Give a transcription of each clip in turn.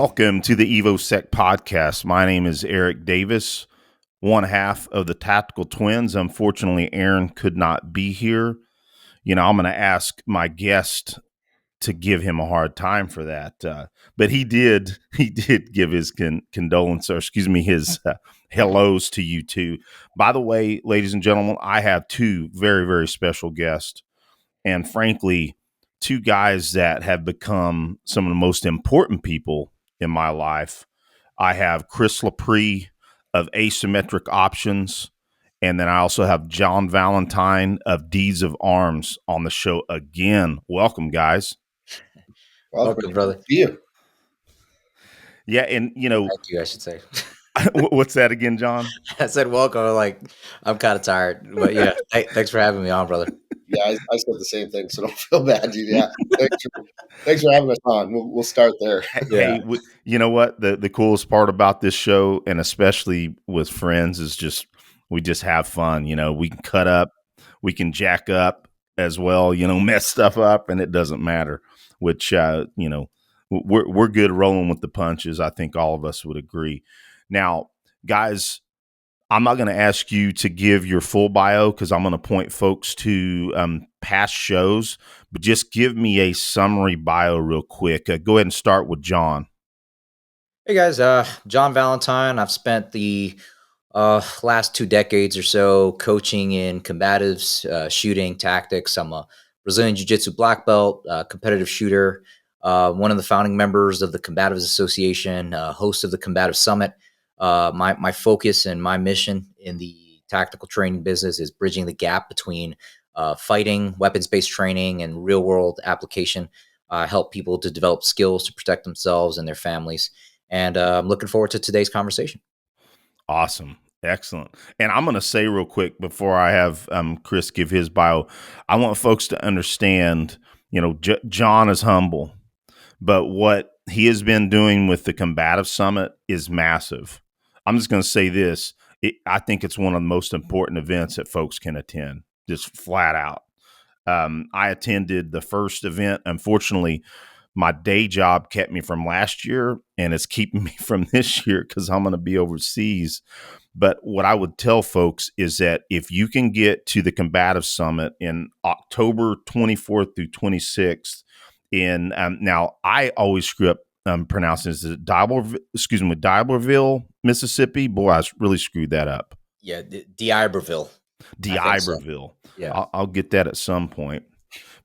Welcome to the EvoSec podcast. My name is Eric Davis, one half of the Tactical Twins. Unfortunately, Aaron could not be here. I'm going to ask my guest to give him a hard time for that. But he did give his condolence, or excuse me, his hellos to you two. By the way, ladies and gentlemen, I have two very, very special guests. And frankly, two guys that have become some of the most important people in my life. I have Chris Lapre of Asymmetric Options, and then I also have John Valentine of Deeds of Arms on the show again. Welcome, guys. Welcome, brother. See you. Yeah, and thank you, I should say. What's that again, John? I said welcome. I'm kind of tired, but yeah, thanks for having me on, brother. Yeah, I said the same thing, so don't feel bad, dude. Yeah, thanks for having us on. We'll start there. Hey, you know what? The coolest part about this show, and especially with friends, is we just have fun. We can cut up, we can jack up as well. Mess stuff up, and it doesn't matter. Which we're good rolling with the punches. I think all of us would agree. Now, guys, I'm not going to ask you to give your full bio because I'm going to point folks to past shows, but just give me a summary bio real quick. Go ahead and start with John. Hey, guys. John Valentine. I've spent the last 2 decades or so coaching in combatives, shooting, tactics. I'm a Brazilian Jiu-Jitsu black belt, competitive shooter, one of the founding members of the Combatives Association, host of the Combatives Summit. My focus and my mission in the tactical training business is bridging the gap between fighting, weapons-based training, and real-world application. Help people to develop skills to protect themselves and their families. And I'm looking forward to today's conversation. Awesome. Excellent. And I'm going to say real quick before I have Chris give his bio, I want folks to understand, John is humble, but what he has been doing with the Combative Summit is massive. I'm just going to say this. I think it's one of the most important events that folks can attend, just flat out. I attended the first event. Unfortunately, my day job kept me from last year, and it's keeping me from this year because I'm going to be overseas. But what I would tell folks is that if you can get to the Combative Summit in October 24th through 26th, now I always screw up pronouncing this D'Iberville, Mississippi. Boy, I really screwed that up. Yeah, D'Iberville. D'Iberville. So. Yeah, I'll get that at some point.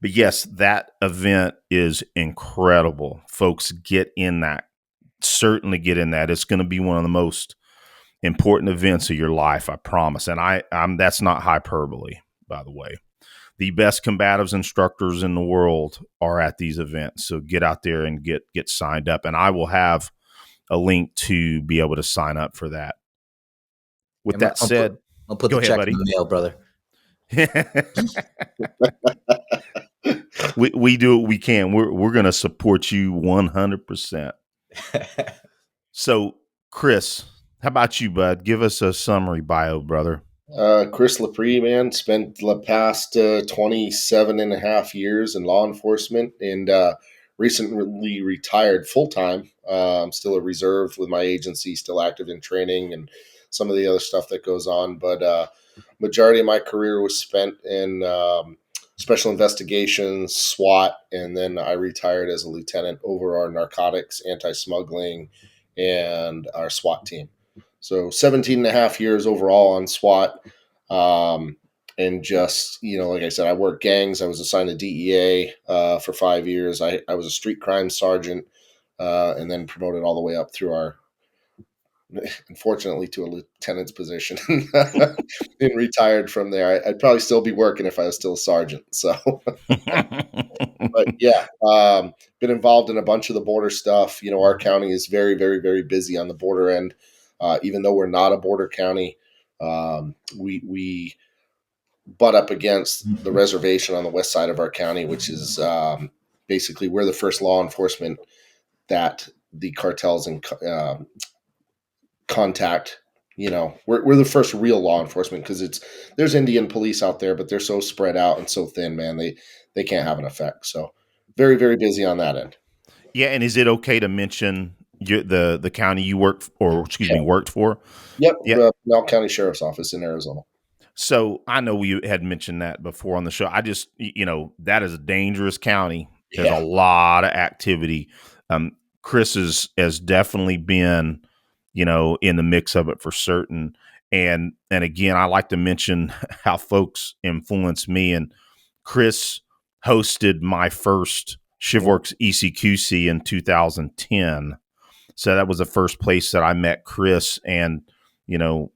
But yes, that event is incredible. Folks, get in that. Certainly get in that. It's going to be one of the most important events of your life, I promise. And I'm that's not hyperbole, by the way. The best combatives instructors in the world are at these events. So get out there and get signed up. And I will have a link to be able to sign up for that. With that said, I'll put the check in the mail, brother. we do what we can. We're going to support you 100%. So, Chris, how about you, bud? Give us a summary bio, brother. Chris Lapre, man, spent the past 27 and a half years in law enforcement and recently retired full-time. I'm still a reserve with my agency, still active in training and some of the other stuff that goes on. But majority of my career was spent in special investigations, SWAT, and then I retired as a lieutenant over our narcotics, anti-smuggling, and our SWAT team. So 17 and a half years overall on SWAT. And just, like I said, I worked gangs. I was assigned to DEA for 5 years. I was a street crime sergeant and then promoted all the way up through unfortunately, to a lieutenant's position and retired from there. I'd probably still be working if I was still a sergeant. So, but yeah, been involved in a bunch of the border stuff. Our county is very, very, very busy on the border end. Even though we're not a border county, we butt up against the reservation on the west side of our county, which is basically we're the first law enforcement that the cartels and contact. We're the first real law enforcement because there's Indian police out there, but they're so spread out and so thin, man. They can't have an effect. So very, very busy on that end. Yeah, and is it okay to mention the county you worked, or excuse Yeah. me, worked for? Yep. Yeah. Pinal County Sheriff's Office in Arizona. So I know we had mentioned that before on the show. I just, that is a dangerous county. There's a Yeah. lot of activity. Um, Chris has definitely been, in the mix of it for certain. And again, I like to mention how folks influence me. And Chris hosted my first Shivworks ECQC in 2010. So that was the first place that I met Chris, and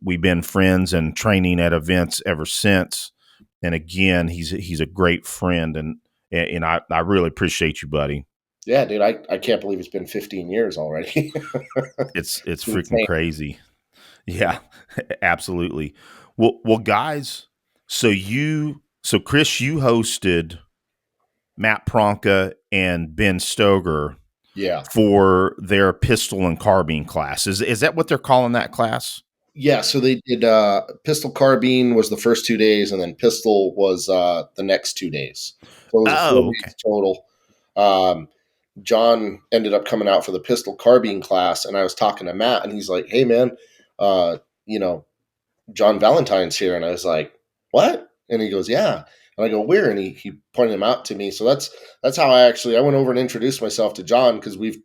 we've been friends and training at events ever since. And again, he's a great friend, and I really appreciate you, buddy. Yeah, dude, I can't believe it's been 15 years already. It's freaking Insane. crazy. Yeah, absolutely. Well, guys. So Chris, you hosted Matt Pranka and Ben Stoeger Yeah. for their pistol and carbine class. Is that what they're calling that class? Yeah, so they did pistol carbine was the first 2 days, and then pistol was the next 2 days. So it was a four Oh, okay. days total. Um, John ended up coming out for the pistol carbine class, and I was talking to Matt, and he's like, "Hey, man, uh, you know, John Valentine's here," and I was like, "What?" And he goes, "Yeah." And I go, "Where?" And he pointed him out to me. So that's how I went over and introduced myself to John, because we've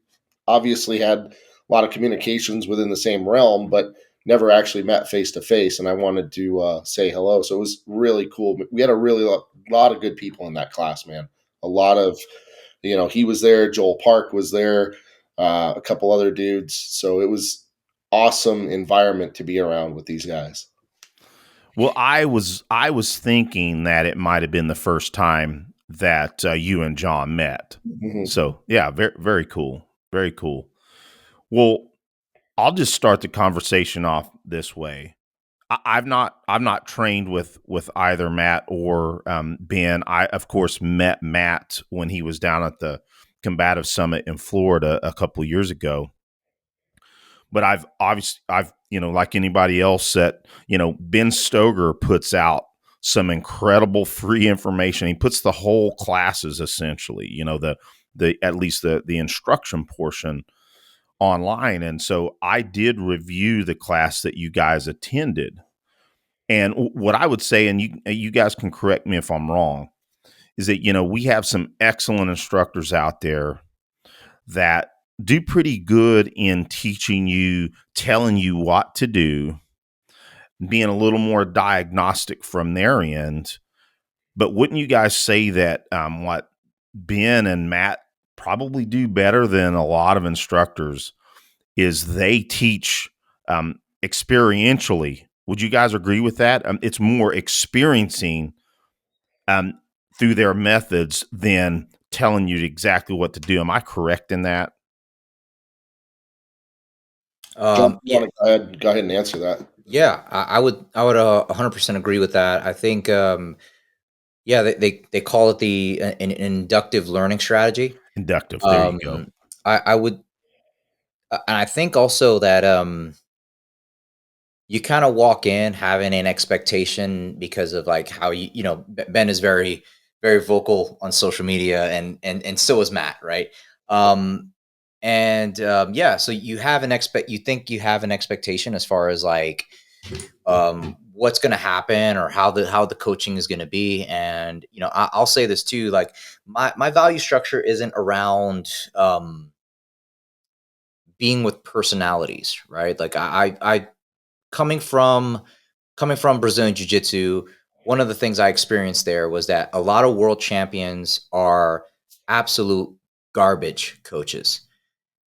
obviously had a lot of communications within the same realm, but never actually met face to face. And I wanted to say hello. So it was really cool. We had a really lot of good people in that class, man. A lot of, he was there. Joel Park was there. A couple other dudes. So it was awesome environment to be around with these guys. Well, I was thinking that it might have been the first time that you and John met. Mhm. So yeah, very very cool, very cool. Well, I'll just start the conversation off this way. I've not trained with either Matt or Ben. I of course met Matt when he was down at the Combative Summit in Florida a couple of years ago. But I've like anybody else that Ben Stoeger puts out some incredible free information. He puts the whole classes essentially, the at least the instruction portion online. And so I did review the class that you guys attended. And what I would say, and you guys can correct me if I'm wrong, is that we have some excellent instructors out there that do pretty good in teaching you, telling you what to do, being a little more diagnostic from their end. But wouldn't you guys say that what Ben and Matt probably do better than a lot of instructors is they teach experientially? Would you guys agree with that? It's more experiencing um, through their methods than telling you exactly what to do. Am I correct in that? John, you Yeah, want to go ahead and answer that? yeah, I would 100% agree with that. I think, yeah, they call it an inductive learning strategy. Inductive. There you Um, go. I would, and I think also that you kind of walk in having an expectation because of like how Ben is very vocal on social media, and so is Matt, right? Um, and yeah, so you think you have an expectation as far as like what's going to happen or how the coaching is going to be. And I'll say this too, like my value structure isn't around being with personalities, right? Like I coming from Brazilian jiu-jitsu, one of the things I experienced there was that a lot of world champions are absolute garbage coaches.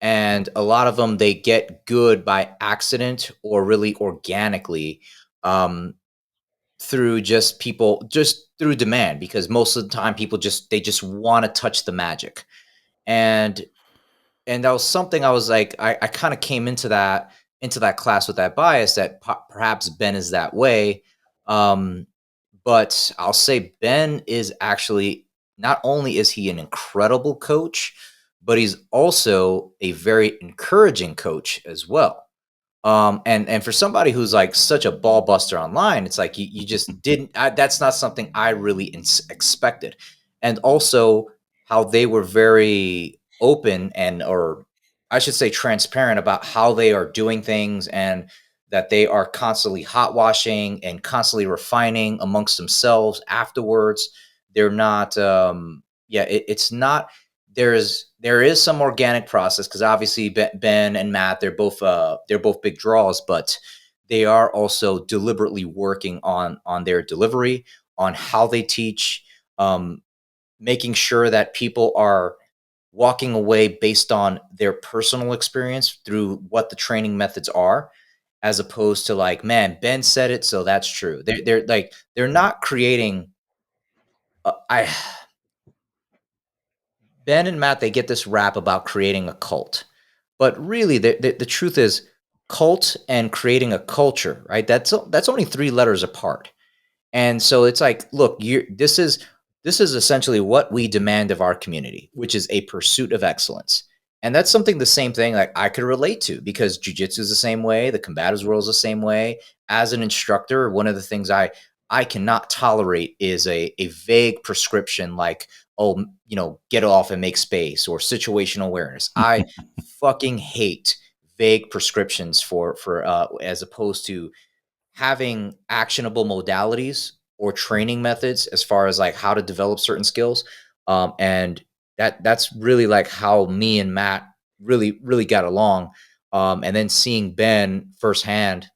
And a lot of them, they get good by accident or really organically, um, through just through demand, because most of the time people just want to touch the magic. And that was something I was like, I kind of came into that class with that bias that perhaps Ben is that way. Um, but I'll say Ben is actually, not only is he an incredible coach, but he's also a very encouraging coach as well. And for somebody who's like such a ball buster online, it's like you just didn't. That's not something I really expected. And also how they were very open and or I should say, transparent about how they are doing things, and that they are constantly hot washing and constantly refining amongst themselves afterwards. They're not, yeah, it's not. There is some organic process, because obviously Ben and Matt, they're both big draws, but they are also deliberately working on their delivery, on how they teach, um, making sure that people are walking away based on their personal experience through what the training methods are, as opposed to like, man, Ben said it, so that's true. They're not creating. I Ben and Matt, they get this rap about creating a cult, but really, the truth is, cult and creating a culture, right? That's only three letters apart. And so it's like, look, this is essentially what we demand of our community, which is a pursuit of excellence. And that's something, the same thing, like I could relate to, because jujitsu is the same way, the combatives world is the same way. As an instructor, one of the things I cannot tolerate is a vague prescription like, oh, get off and make space, or situational awareness. I fucking hate vague prescriptions for as opposed to having actionable modalities or training methods, as far as like how to develop certain skills. And that's really like how me and Matt really got along. And then seeing Ben firsthand,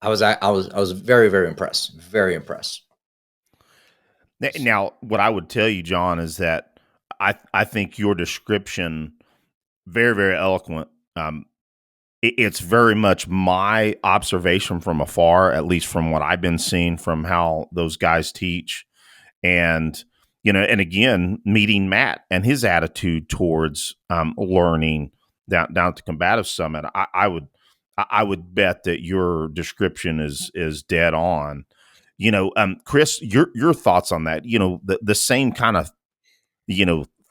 I was very impressed, very impressed. Now, what I would tell you, John, is that I think your description very eloquent. It's very much my observation from afar, at least from what I've been seeing from how those guys teach. And, and again, meeting Matt and his attitude towards learning down at the Combative Summit, I would bet that your description is dead on. Chris, your thoughts on that? The same kind of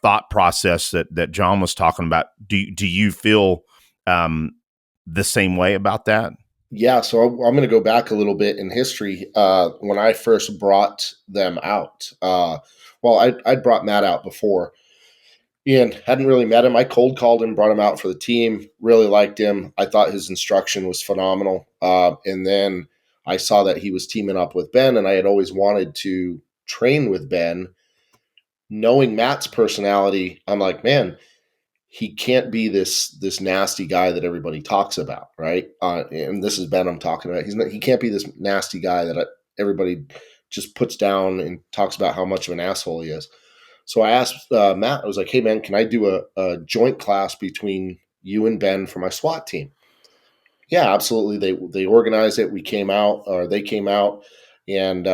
thought process that John was talking about. Do you feel um, the same way about that? Yeah, so I'm going to go back a little bit in history. When I first brought them out, well, I'd brought Matt out before, and hadn't really met him. I cold called him, brought him out for the team. Really liked him. I thought his instruction was phenomenal. And then I saw that he was teaming up with Ben, and I had always wanted to train with Ben. Knowing Matt's personality, I'm like, man, he can't be this nasty guy that everybody talks about, right? And this is Ben I'm talking about. He can't be this nasty guy that everybody just puts down and talks about how much of an asshole he is. So I asked Matt. I was like, "Hey man, can I do a joint class between you and Ben for my SWAT team?" Yeah, absolutely. They organized it. We came out, or they came out, and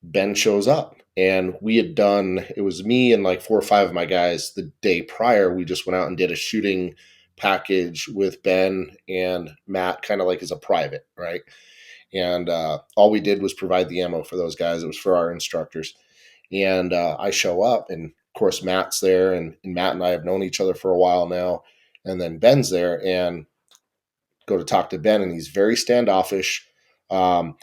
Ben shows up, and we had done, it was me and like 4 or 5 of my guys the day prior. We just went out and did a shooting package with Ben and Matt, kind of like as a private, right? And all we did was provide the ammo for those guys. It was for our instructors. And I show up, and of course Matt's there, and Matt and I have known each other for a while now. And then Ben's there, and go to talk to Ben, and he's very standoffish. Um,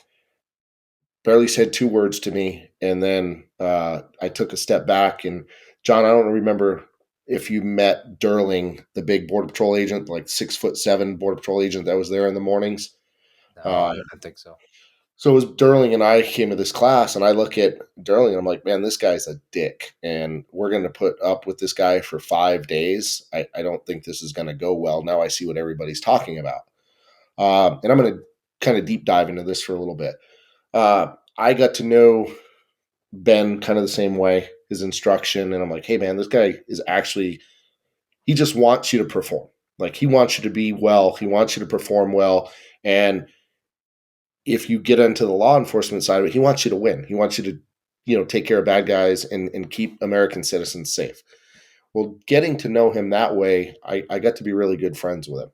Barely said 2 words to me, and then I took a step back. And John, I don't remember if you met Durling, the big border patrol agent, like 6'7" border patrol agent that was there in the mornings. No, Uh, I don't think so. so it was Durling and I came to this class, and I look at Durling and I'm like, man, this guy's a dick, and we're going to put up with this guy for 5 days. I don't think this is going to go well. Now I see what everybody's talking about. And I'm going to kind of deep dive into this for a little bit. I got to know Ben kind of the same way, his instruction. And I'm like, hey, man, this guy is actually, he just wants you to perform. Like, he wants you to be well. He wants you to perform well. And if you get into the law enforcement side of it, he wants you to win. He wants you to, take care of bad guys and keep American citizens safe. Well, getting to know him that way, I got to be really good friends with him.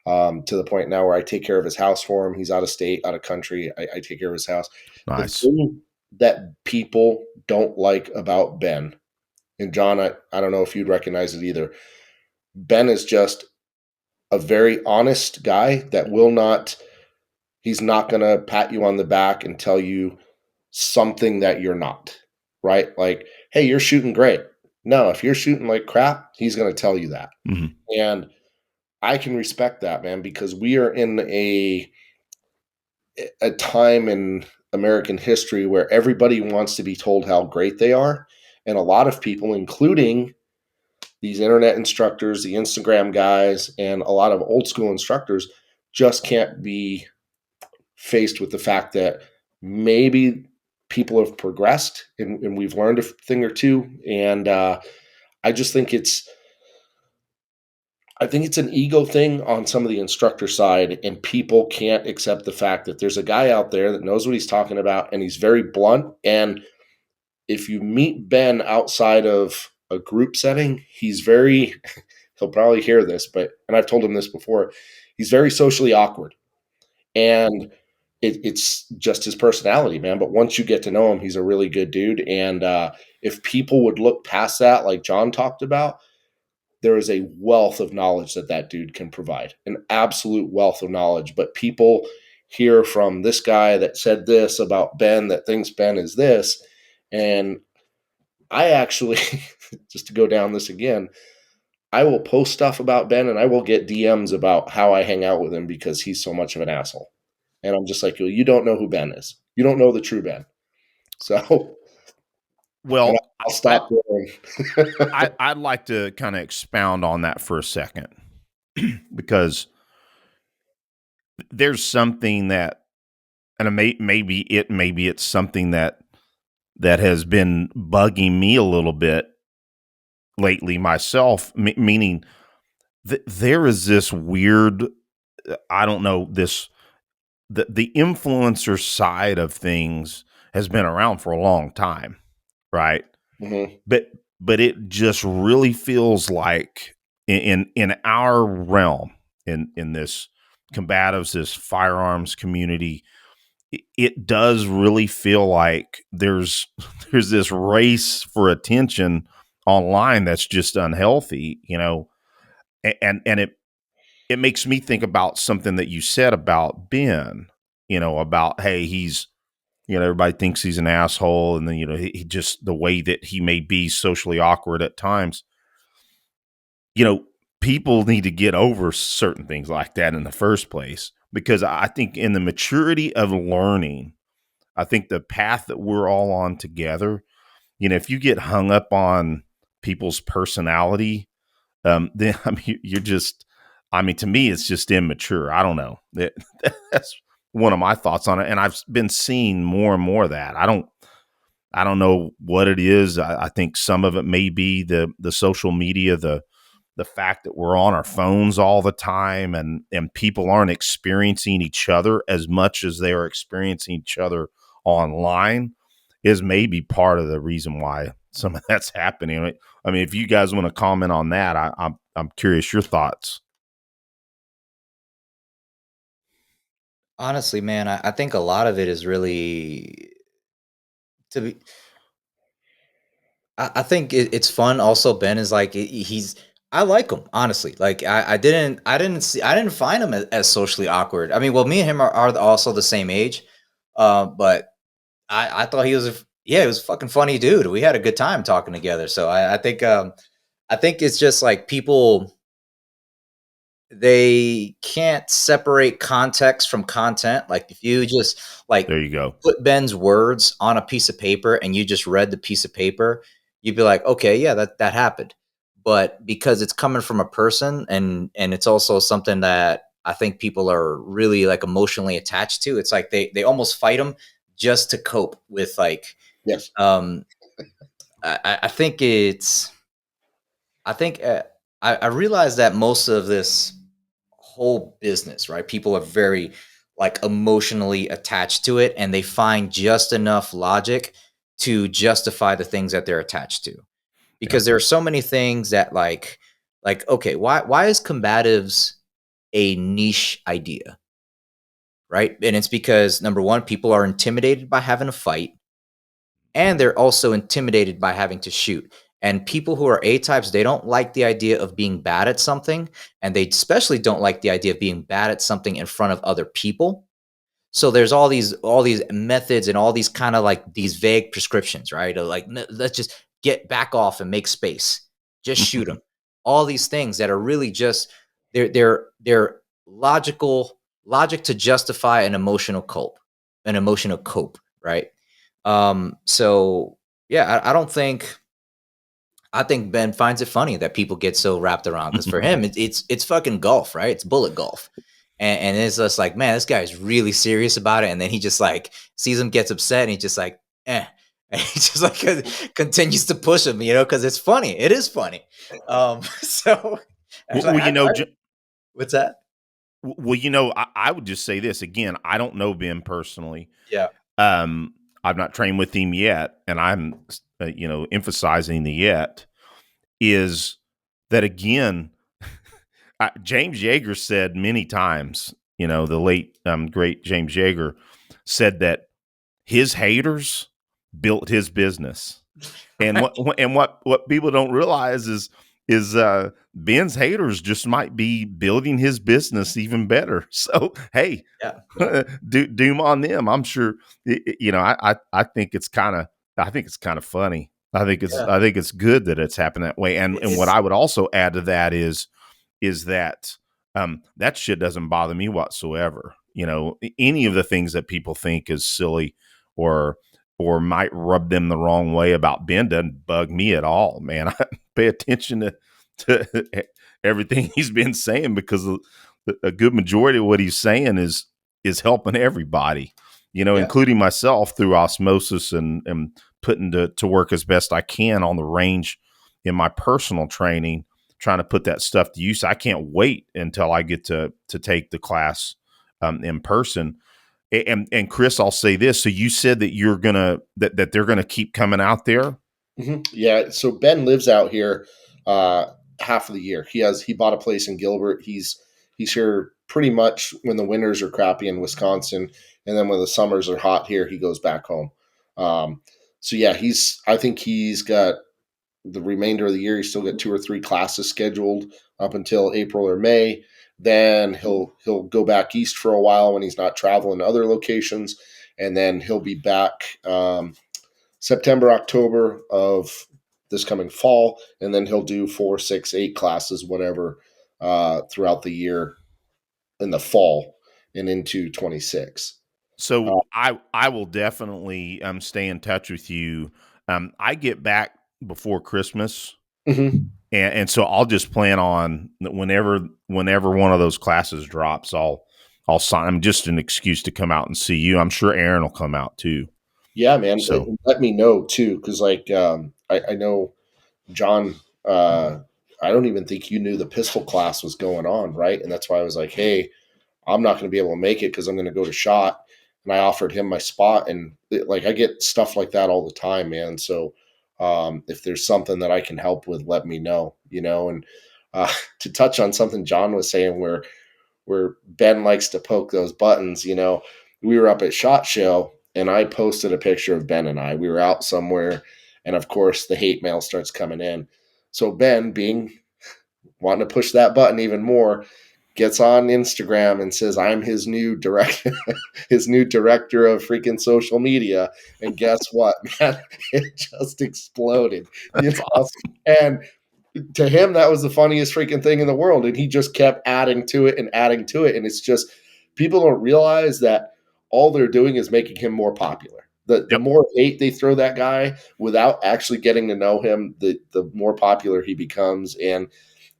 To the point now where I take care of his house for him. He's out of state, out of country. I take care of his house. The Nice. thing that people don't like about Ben, and John, I don't know if you'd recognize it either. Ben is just a very honest guy that he's not going to pat you on the back and tell you something that you're not, right? Like, hey, you're shooting great. No, if you're shooting like crap, he's going to tell you that. Mhm. And I can respect that, man, because we are in a time in American history where everybody wants to be told how great they are. And a lot of people, including these internet instructors, the Instagram guys, and a lot of old school instructors, just can't be faced with the fact that maybe people have progressed and we've learned a thing or two. And I just think it's an ego thing on some of the instructor side, and people can't accept the fact that there's a guy out there that knows what he's talking about, and he's very blunt. And if you meet Ben outside of a group setting, he'll probably hear this, and I've told him this before, he's very socially awkward. And it's just his personality, man. But once you get to know him, he's a really good dude. And if people would look past that, like John talked about, there is a wealth of knowledge that dude can provide, an absolute wealth of knowledge. But people hear from this guy that said this about Ben, that thinks Ben is this. And I actually, just to go down this again, I will post stuff about Ben and I will get DMs about how I hang out with him because he's so much of an asshole. And I'm just like, well, you don't know who Ben is. You don't know the true Ben. So, and Well, I'll stop there. I'd like to kind of expound on that for a second because there's something that, and maybe it's something that has been bugging me a little bit lately myself, meaning there is this weird, I don't know, the influencer side of things has been around for a long time, right? Mhm. But it just really feels like in our realm, in this combatives, this firearms community, it does really feel like there's there's this race for attention online that's just unhealthy, and it makes me think about something that you said about Ben, about, hey, he's, everybody thinks he's an asshole, and then, he just, the way that he may be socially awkward at times, you know, people need to get over certain things like that in the first place, because I think in the maturity of learning, I think the path that we're all on together, if you get hung up on people's personality, then I mean, you're just, I mean, to me, it's just immature. I don't know. That's one of my thoughts on it, and I've been seeing more and more of that. I don't know what it is. I think some of it may be the social media, the fact that we're on our phones all the time, and people aren't experiencing each other as much as they are experiencing each other online, is maybe part of the reason why some of that's happening. I mean, if you guys want to comment on that, I'm curious your thoughts. Honestly, man, I think a lot of it is really to be. I think it's fun. Also, Ben is like he's. I like him honestly. Like I didn't find him as socially awkward. I mean, well, me and him are also the same age, but I thought he was yeah, he was a fucking funny dude. We had a good time talking together. So I think it's just like people they can't separate context from content. Like if you just like There you go. put Ben's words on a piece of paper and you just read the piece of paper, you'd be like, okay, yeah, that happened. But because it's coming from a person and it's also something that I think people are really like emotionally attached to, it's like they almost fight them just to cope with like Yes. um I think it's I think I realize that most of this whole business, right? People are very like emotionally attached to it and they find just enough logic to justify the things that they're attached to. Yeah. Because there are so many things that like okay, why is combatives a niche idea? Right? And it's because number one, people are intimidated by having a fight and they're also intimidated by having to shoot. And people who are A types, they don't like the idea of being bad at something, and they especially don't like the idea of being bad at something in front of other people. So there's all these methods and all these kind of like these vague prescriptions, right? Of like let's just get back off and make space. Just shoot them. All these things that are really just they're logic to justify an emotional cope, right? So yeah, I think Ben finds it funny that people get so wrapped around, because for him it's fucking golf, right? It's bullet golf. And it's just like, man, this guy's really serious about it. And then he just like sees him, gets upset, and he's just like, eh. And he just like continues to push him, because it's funny. It is funny. So Well, you know, what's that? Well, I would just say this again. I don't know Ben personally. Yeah. I've not trained with him yet, and I'm, emphasizing the yet is that again. James Yeager said many times, the late great James Yeager said that his haters built his business, and what people don't realize is Ben's haters just might be building his business even better. So hey, doom on them. I'm sure. I think it's kind of funny. I think it's good that it's happened that way. And what I would also add to that is that that shit doesn't bother me whatsoever. Any of the things that people think is silly or might rub them the wrong way about Ben doesn't bug me at all, man. I pay attention to everything he's been saying, because a good majority of what he's saying is helping everybody, including myself, through osmosis and putting to work as best I can on the range in my personal training, trying to put that stuff to use. I can't wait until I get to take the class in person. And Chris, I'll say this. So you said that you're that they're gonna keep coming out there. Mm-hmm. Yeah. So Ben lives out here half of the year. He bought a place in Gilbert. He's here pretty much when the winters are crappy in Wisconsin, and then when the summers are hot here, he goes back home. So yeah, I think he's got the remainder of the year. He's still got 2 or 3 classes scheduled up until April or May. Then he'll go back east for a while when he's not traveling to other locations, and then he'll be back September, October of this coming fall, and then he'll do 4, 6, 8 classes, whatever, throughout the year in the fall and into 26. So I will definitely stay in touch with you. I get back before Christmas. Mm-hmm. And so I'll just plan on whenever one of those classes drops, I'll sign. I'm just an excuse to come out and see you. I'm sure Aaron will come out too. Yeah, man. So let me know too, because I know John. I don't even think you knew the pistol class was going on, right? And that's why I was like, hey, I'm not going to be able to make it because I'm going to go to SHOT. And I offered him my spot, and I get stuff like that all the time, man. So if there's something that I can help with, let me know, and to touch on something John was saying where Ben likes to poke those buttons, we were up at SHOT Show, and I posted a picture of Ben and I. We were out somewhere, and of course the hate mail starts coming in. So Ben, wanting to push that button even more, gets on Instagram and says, I'm his new director of freaking social media. And guess what, man? It just exploded. awesome. And to him, that was the funniest freaking thing in the world. And he just kept adding to it and adding to it. And it's just, people don't realize that all they're doing is making him more popular. The more hate they throw that guy without actually getting to know him, the more popular he becomes. And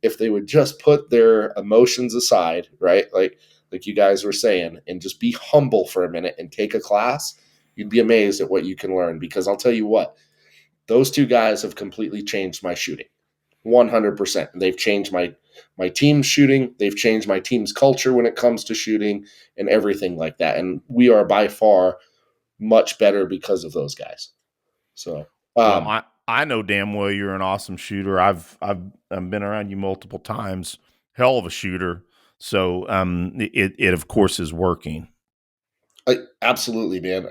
if they would just put their emotions aside, right? Like you guys were saying, and just be humble for a minute and take a class, you'd be amazed at what you can learn. Because I'll tell you what, those 2 guys have completely changed my shooting. 100%. They've changed my team's shooting. They've changed my team's culture when it comes to shooting and everything like that. And we are by far much better because of those guys. So, well, I know damn well you're an awesome shooter. I've been around you multiple times. Hell of a shooter. So it of course is working. Absolutely, man.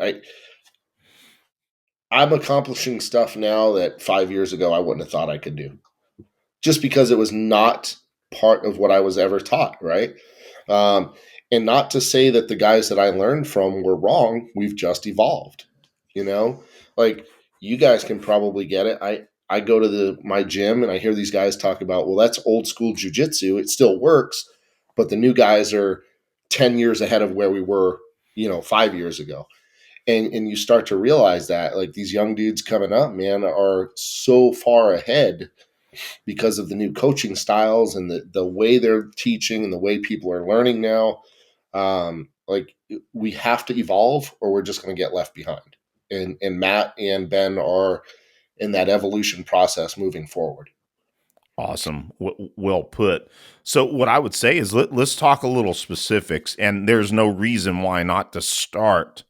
I'm accomplishing stuff now that 5 years ago I wouldn't have thought I could do, just because it was not part of what I was ever taught, right? And not to say that the guys that I learned from were wrong. We've just evolved, like you guys can probably get it. I go to my gym and I hear these guys talk about, well, that's old school jujitsu. It still works, but the new guys are 10 years ahead of where we were, 5 years ago. And you start to realize that like these young dudes coming up, man, are so far ahead because of the new coaching styles and the way they're teaching and the way people are learning now. Like we have to evolve or we're just going to get left behind. And Matt and Ben are in that evolution process moving forward. Awesome. Well put. So what I would say is let's talk a little specifics, and there's no reason why not to start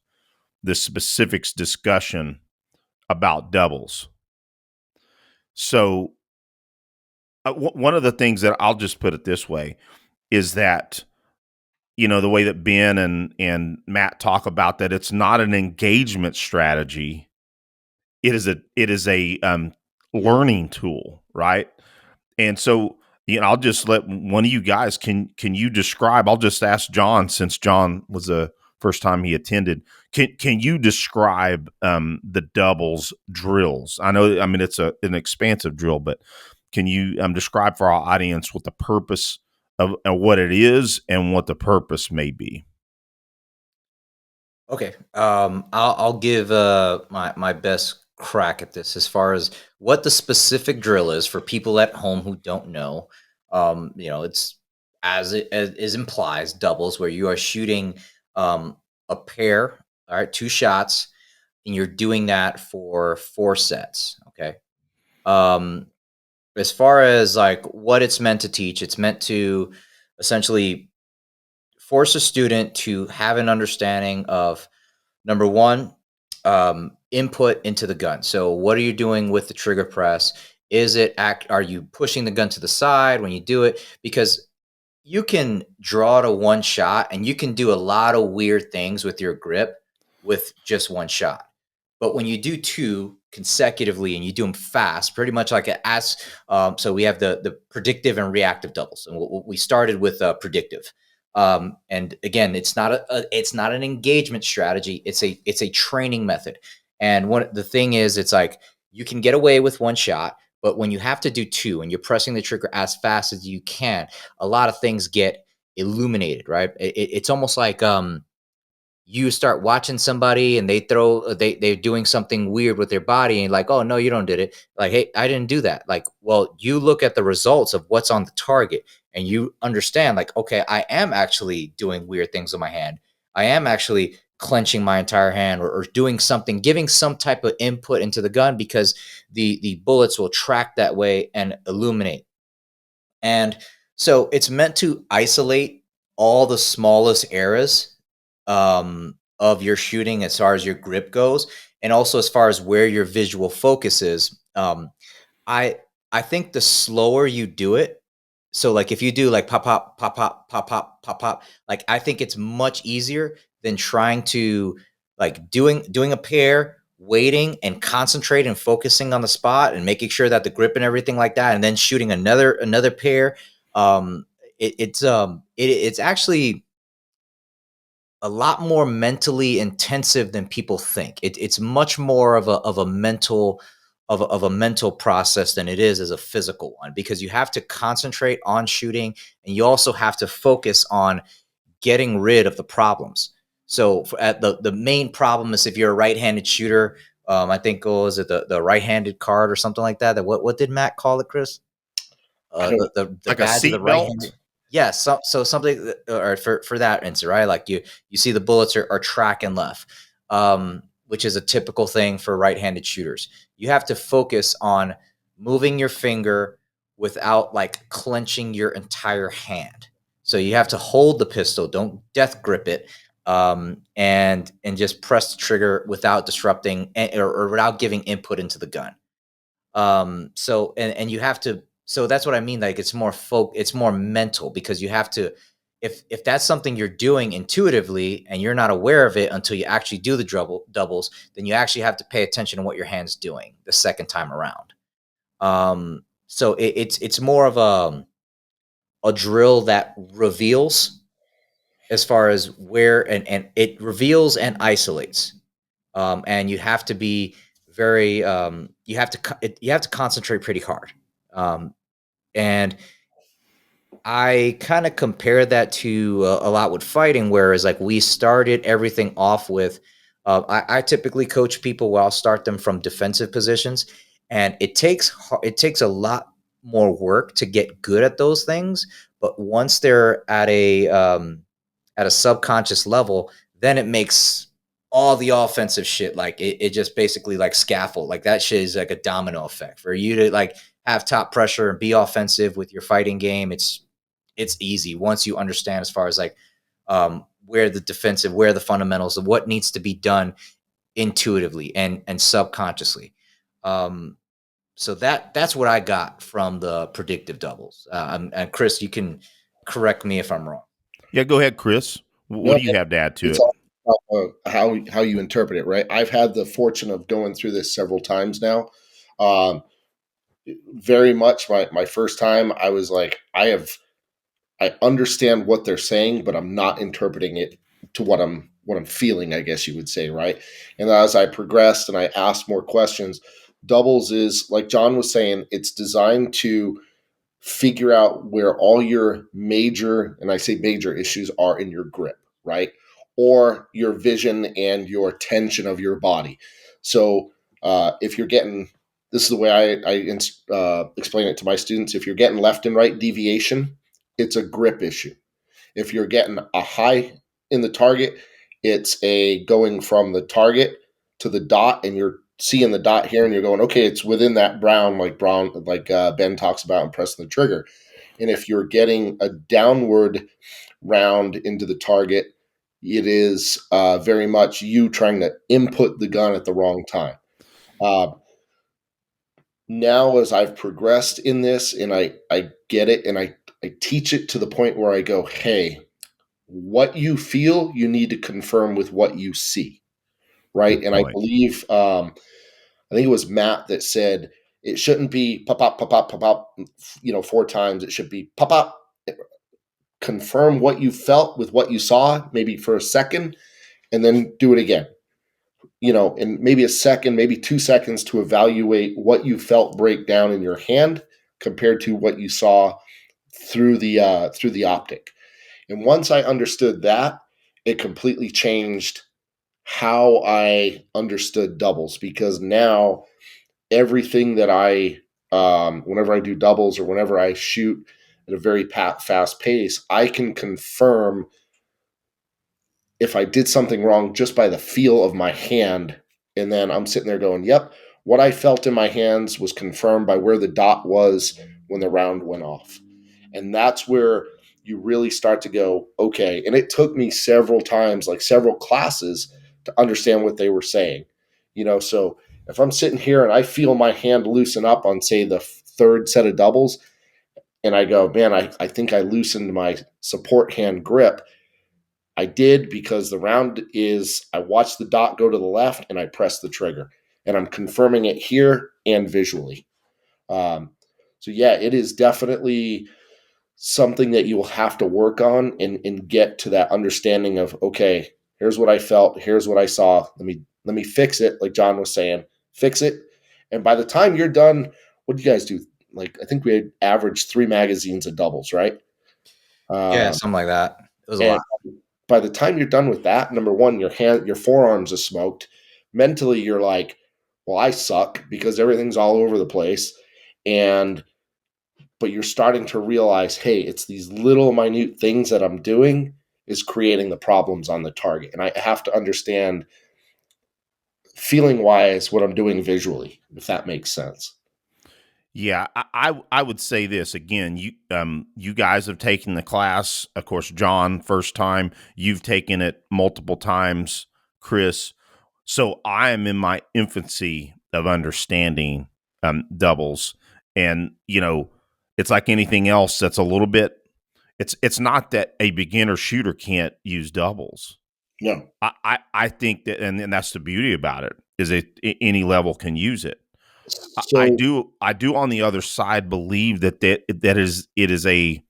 the specifics discussion about doubles. So one of the things that I'll just put it this way is that, the way that Ben and Matt talk about that, it's not an engagement strategy. It is a learning tool, right? And so, I'll just let one of you guys, can you describe, I'll just ask John, since John was the first time he attended. Can you describe the doubles drills? I mean, it's an expansive drill, but can you describe for our audience what the purpose of what it is and what the purpose may be? Okay. I'll give my best crack at this as far as what the specific drill is for people at home who don't know. It's as implies doubles, where you are shooting a pair, all right, 2 shots, and you're doing that for 4 sets. Okay. Um, as far as like what it's meant to teach, it's meant to essentially force a student to have an understanding of, number one, input into the gun. So what are you doing with the trigger press? Are you pushing the gun to the side when you do it? Because you can draw to one shot and you can do a lot of weird things with your grip with just one shot. But when you do 2 consecutively and you do them fast, pretty much like so we have the predictive and reactive doubles, and we started with predictive. And again, it's not an engagement strategy. It's a training method. And the thing is, it's like you can get away with one shot, but when you have to do 2 and you're pressing the trigger as fast as you can, a lot of things get illuminated, right? It's almost like you start watching somebody and they're doing something weird with their body, and you're like, oh no, you don't did it. Like, hey, I didn't do that. Like, well, you look at the results of what's on the target and you understand, like, okay, I am actually doing weird things with my hand. I am actually clenching my entire hand, or doing something, giving some type of input into the gun, because the bullets will track that way and illuminate. And so it's meant to isolate all the smallest errors of your shooting as far as your grip goes, and also as far as where your visual focus is. I I think the slower you do it, so like if you do like pop pop pop pop pop pop pop pop, like I think it's much easier than trying to like doing a pair, waiting and concentrate and focusing on the spot and making sure that the grip and everything like that, and then shooting another pair. Um, it's actually a lot more mentally intensive than people think. It's much more of a mental of a mental process than it is as a physical one, because you have to concentrate on shooting and you also have to focus on getting rid of the problems. So at the main problem is, if you're a right-handed shooter, I think, oh, is it the right-handed card or something like that? That what did Matt call it, Chris? I don't The Like a badge of the seat right-handed. belt? Yeah, so something or for that instance, right? Like you see the bullets are tracking left, which is a typical thing for right-handed shooters. You have to focus on moving your finger without like clenching your entire hand. So you have to hold the pistol, don't death grip it, and just press the trigger without disrupting, or without giving input into the gun. So and you have to, so that's what I mean, like it's more mental, because you have to, if that's something you're doing intuitively and you're not aware of it until you actually do the doubles, then you actually have to pay attention to what your hand's doing the second time around. So it's more of a drill that reveals, as far as where, and it reveals and isolates. And you have to be very you have to concentrate pretty hard. And I kind of compare that to a lot with fighting, whereas like we started everything off with, I typically coach people where I'll start them from defensive positions, and it takes a lot more work to get good at those things. But once they're at a subconscious level, then it makes all the offensive shit like it just basically like scaffold. Like that shit is like a domino effect for you to like have top pressure and be offensive with your fighting game. It's easy once you understand as far as like where the defensive, where the fundamentals of what needs to be done intuitively and subconsciously. So that's what I got from the predictive doubles. And Chris, you can correct me if I'm wrong. Yeah, go ahead, Chris. What No, do you have to add to it's it? all about, how you interpret it, right? I've had the fortune of going through this several times now. Um, Very much my first time, I was like, I understand what they're saying, but I'm not interpreting it to what I'm feeling, I guess you would say, right? And as I progressed and I asked more questions, doubles is like John was saying, it's designed to figure out where all your major, and I say major issues are in your grip, right? Or your vision and your tension of your body. So if you're getting, this is the way I explain it to my students. If you're getting left and right deviation, it's a grip issue. If you're getting a high in the target, it's a going from the target to the dot, and you're seeing the dot here, and you're going, okay, it's within that brown, like Ben talks about, and pressing the trigger. And if you're getting a downward round into the target, it is very much you trying to input the gun at the wrong time. Uh, Now, as I've progressed in this, and I get it, and I teach it to the point where I go, hey, what you feel, you need to confirm with what you see, right? Good And I point. believe, I think it was Matt that said it shouldn't be pop up, pop up, pop up, 4 times. It should be pop up, confirm what you felt with what you saw, maybe for a second, and then do it again. In maybe a second, maybe 2 seconds to evaluate what you felt break down in your hand compared to what you saw through the optic. And once I understood that, it completely changed how I understood doubles, because now everything that whenever I do doubles or whenever I shoot at a very fast pace, I can confirm if I did something wrong just by the feel of my hand. And then I'm sitting there going, yep, what I felt in my hands was confirmed by where the dot was when the round went off. And that's where you really start to go, okay. And it took me several times, like several classes, to understand what they were saying. So if I'm sitting here and I feel my hand loosen up on, say, the third set of doubles, and I go, man, I think I loosened my support hand grip. I did, because the round is, I watched the dot go to the left and I pressed the trigger, and I'm confirming it here and visually. Um, so yeah, it is definitely something that you will have to work on and get to that understanding of, okay, here's what I felt, here's what I saw. Let me fix it, like John was saying, fix it. And by the time you're done, what do you guys do? Like, I think we had averaged 3 magazines of doubles, right? Yeah, Um, something like that. It was a and lot. by the time you're done with that, number one, your forearms are smoked. Mentally, you're like, well, I suck because everything's all over the place. And but you're starting to realize, hey, it's these little minute things that I'm doing is creating the problems on the target. And I have to understand, feeling wise, what I'm doing visually, if that makes sense. Yeah, I would say this again. You guys have taken the class. Of course, John, first time. You've taken it multiple times, Chris. So I am in my infancy of understanding doubles, and it's like anything else. That's a little bit. It's not that a beginner shooter can't use doubles. No. I think that, and that's the beauty about it, is that any level can use it. So I do on the other side believe that is it is a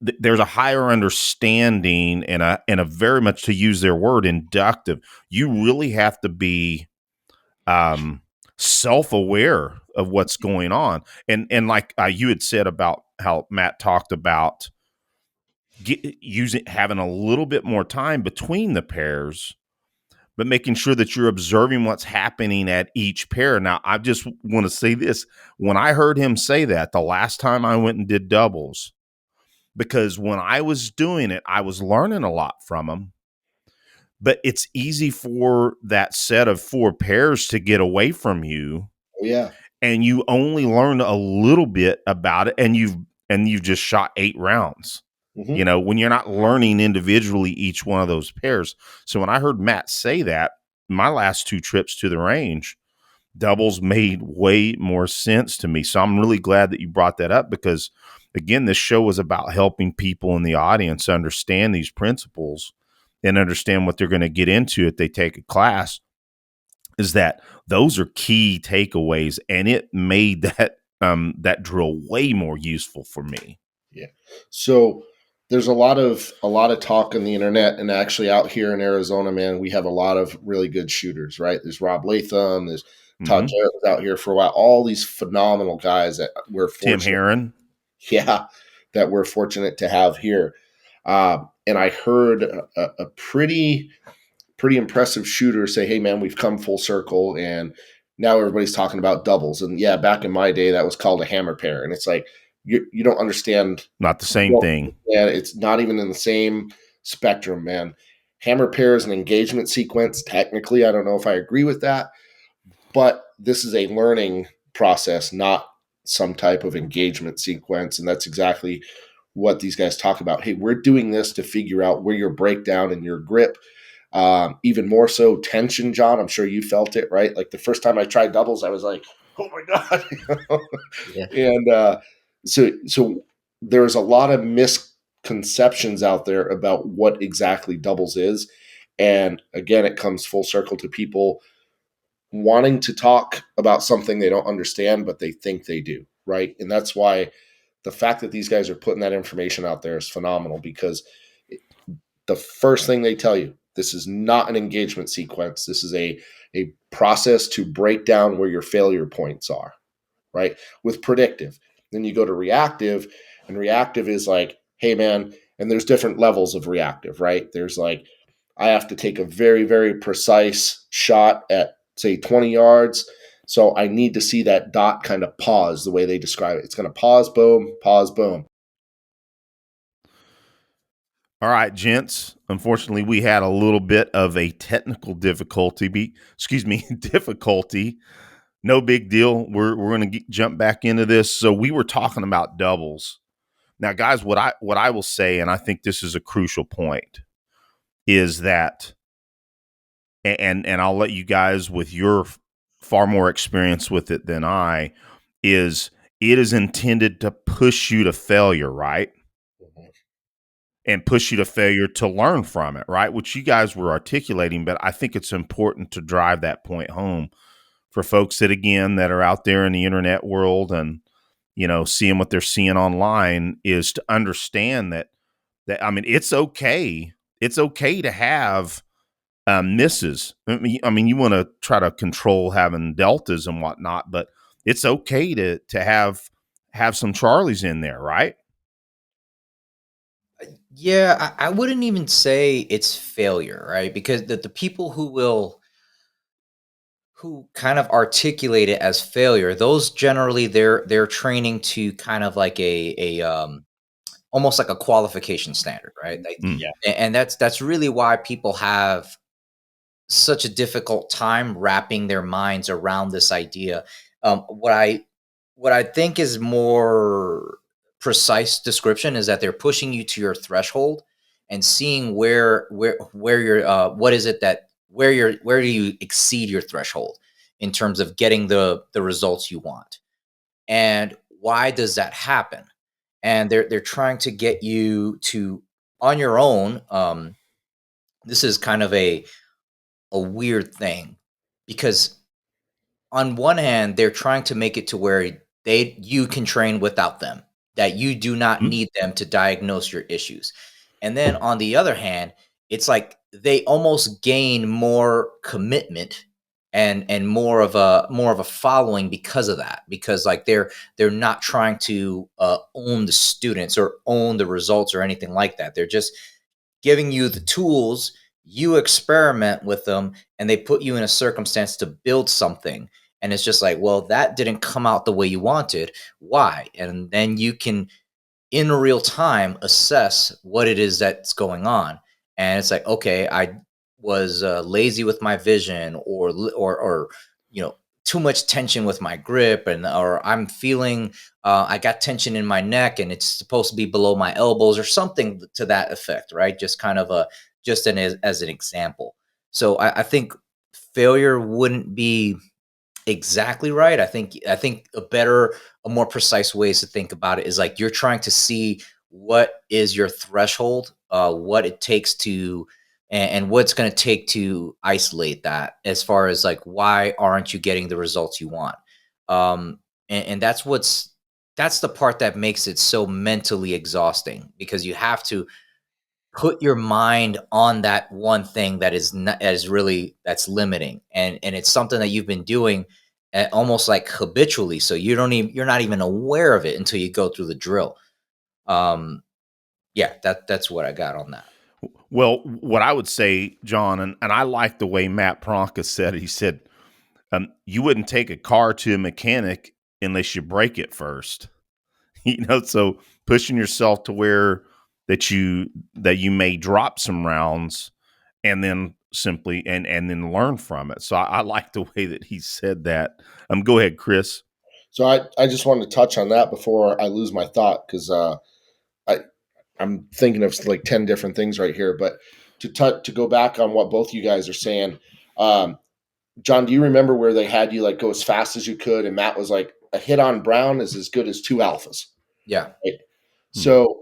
there's a higher understanding and a very much, to use their word, inductive. You really have to be um, self-aware of what's going on. And like you had said about how Matt talked about having a little bit more time between the pairs, but making sure that you're observing what's happening at each pair. Now, I just want to say this. When I heard him say that the last time I went and did doubles, because when I was doing it, I was learning a lot from him. But it's easy for that set of 4 pairs to get away from you. Oh, yeah. And you only learn a little bit about it, and you've just shot 8 rounds. Mm-hmm. When you're not learning individually each one of those pairs. So when I heard Matt say that, my last 2 trips to the range, doubles made way more sense to me. So I'm really glad that you brought that up, because again, this show is about helping people in the audience understand these principles and understand what they're going to get into if they take a class. Is that those are key takeaways, and it made that drill way more useful for me. Yeah. So there's a lot of talk on the internet, and actually out here in Arizona, man, we have a lot of really good shooters, right? There's Rob Latham, there's Todd Jarrett was out here for a while. All these phenomenal guys that we're fortunate. Tim Herron. Yeah, that we're fortunate to have here. And I heard a pretty impressive shooter say, "Hey, man, we've come full circle, and now everybody's talking about doubles." And yeah, back in my day, that was called a hammer pair, and it's like you don't understand. Not the same thing. Yeah, it's not even in the same spectrum, man. Hammer pair is an engagement sequence. Technically, I don't know if I agree with that, but this is a learning process, not some type of engagement sequence. And that's exactly what these guys talk about. Hey, we're doing this to figure out where your breakdown and your grip, even more so tension, John. I'm sure you felt it, right? Like the first time I tried doubles, I was like, oh my God. Yeah. And so there's a lot of misconceptions out there about what exactly doubles is. And again, it comes full circle to people wanting to talk about something they don't understand, but they think they do, right? And that's why the fact that these guys are putting that information out there is phenomenal, because the first thing they tell you, this is not an engagement sequence. This is a process to break down where your failure points are, right? With predictive. Then you go to reactive, and reactive is like, hey, man, and there's different levels of reactive, right? There's like, I have to take a very, very precise shot at, say, 20 yards. So I need to see that dot kind of pause the way they describe it. It's going to pause, boom, pause, boom. All right, gents. Unfortunately, we had a little bit of a technical difficulty. Difficulty. No big deal. We're going to jump back into this. So we were talking about doubles. Now, guys, what I will say, and I think this is a crucial point, is that, and I'll let you guys with your far more experience with it than I, is it is intended to push you to failure, right? And push you to failure to learn from it, right? Which you guys were articulating, but I think it's important to drive that point home for folks that, again, that are out there in the internet world and, seeing what they're seeing online, is to understand that I mean, it's okay. It's okay to have misses. I mean, you want to try to control having deltas and whatnot, but it's okay to have some Charlies in there, right? Yeah, I wouldn't even say it's failure, right? Because the people who kind of articulate it as failure, those generally they're training to kind of like a almost like a qualification standard, right? Like, Yeah. and that's really why people have such a difficult time wrapping their minds around this idea. What I think is more precise description is that they're pushing you to your threshold and seeing where you're what is it that where do you exceed your threshold in terms of getting the results you want, and why does that happen? And they're trying to get you to, on your own. This is kind of a weird thing, because on one hand they're trying to make it to where you can train without them, that you do not Mm-hmm. need them to diagnose your issues. And then on the other hand, it's like they almost gain more commitment and more of a following because of that, because like they're not trying to own the students or own the results or anything like that. They're just giving you the tools, you experiment with them, and they put you in a circumstance to build something. And it's just like, well, that didn't come out the way you wanted. Why? And then you can, in real time, assess what it is that's going on. And it's like, okay, I was lazy with my vision, or too much tension with my grip, and or I'm feeling I got tension in my neck and it's supposed to be below my elbows or something to that effect, right? Just kind of as an example. So I think failure wouldn't be exactly right. I think a more precise ways to think about it is like you're trying to see what is your threshold, what it takes to, and what's going to take to isolate that, as far as like why aren't you getting the results you want. And that's the part that makes it so mentally exhausting, because you have to put your mind on that one thing that is not, as really that's limiting, and it's something that you've been doing almost like habitually, so you're not even aware of it until you go through the drill. um yeah, that's what I got on that. Well, what I would say, John, and I like the way Matt Pranka said it. He said, you wouldn't take a car to a mechanic unless you break it first. So pushing yourself to where that you may drop some rounds, and then simply and then learn from it. So I like the way that he said that. Go ahead, Chris. So I just wanted to touch on that before I lose my thought, because I I'm thinking of like 10 different things right here. But to go back on what both you guys are saying, um, John, do you remember where they had you like go as fast as you could, and Matt was like, a hit on Brown is as good as two alphas, Yeah. right? Hmm. So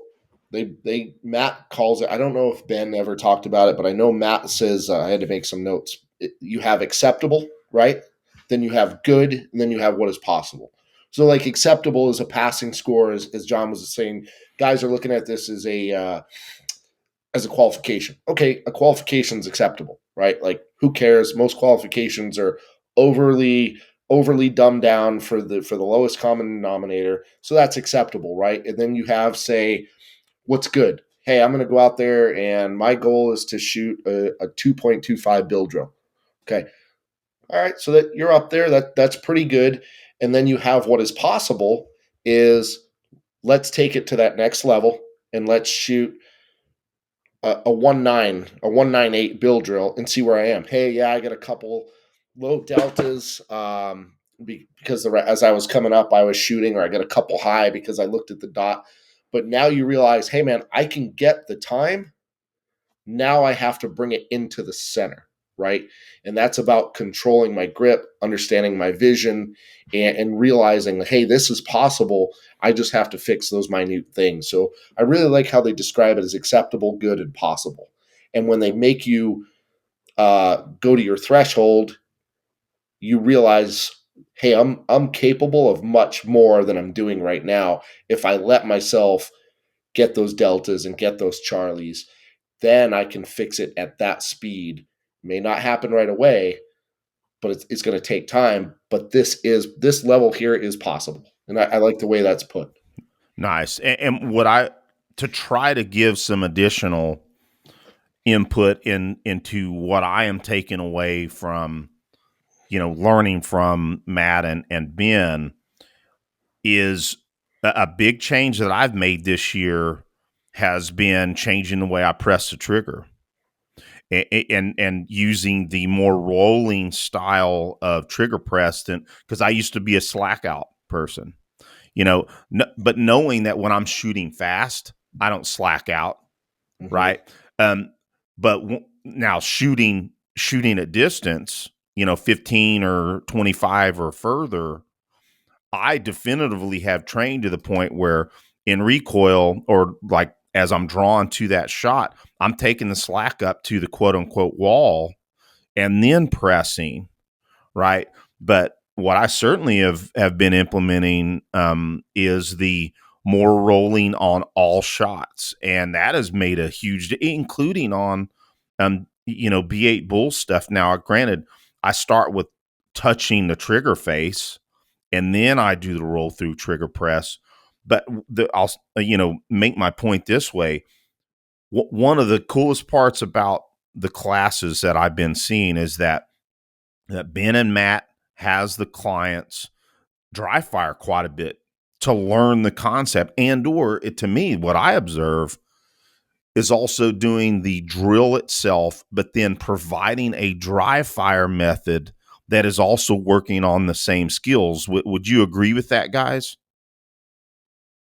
they Matt calls it. I don't know if Ben ever talked about it, but I know Matt says, I had to make some notes. You have acceptable, right? Then you have good, and then you have what is possible. So like acceptable is a passing score, as John was saying. Guys are looking at this as a qualification. Okay, a qualification is acceptable, right? Like who cares? Most qualifications are overly overly dumbed down for the lowest common denominator. So that's acceptable, right? And then you have, say, what's good? Hey, I'm going to go out there and my goal is to shoot a 2.25 bill drill. Okay. All right. So that you're up there, that's pretty good. And then you have what is possible is, let's take it to that next level and let's shoot a 198 bill drill and see where I am. Hey, yeah, I got a couple low deltas, because as I was coming up, I was shooting, or I got a couple high because I looked at the dot. But now you realize, hey, man, I can get the time. Now I have to bring it into the center, right? And that's about controlling my grip, understanding my vision, and realizing, hey, this is possible. I just have to fix those minute things. So I really like how they describe it as acceptable, good, and possible. And when they make you go to your threshold, you realize, hey, I'm capable of much more than I'm doing right now if I let myself get those deltas and get those Charlies. Then I can fix it at that speed. May not happen right away, but it's going to take time. But this level here is possible, and I like the way that's put. Nice. And what I to try to give some additional input into what I am taking away from learning from Matt and Ben is a big change that I've made this year has been changing the way I press the trigger, and using the more rolling style of trigger press than, because I used to be a slack out person, but knowing that when I'm shooting fast, I don't slack out, Mm-hmm. right? But now shooting at distance, 15 or 25 or further, I definitively have trained to the point where in recoil, or like as I'm drawn to that shot, I'm taking the slack up to the quote unquote wall and then pressing, right? But what I certainly have been implementing is the more rolling on all shots, and that has made a huge, including on B8 bull stuff. Now, granted, I start with touching the trigger face, and then I do the roll through trigger press. But I'll make my point this way. One of the coolest parts about the classes that I've been seeing is that Ben and Matt has the clients dry fire quite a bit to learn the concept, and or to me, what I observe is also doing the drill itself, but then providing a dry fire method that is also working on the same skills. Would you agree with that, guys?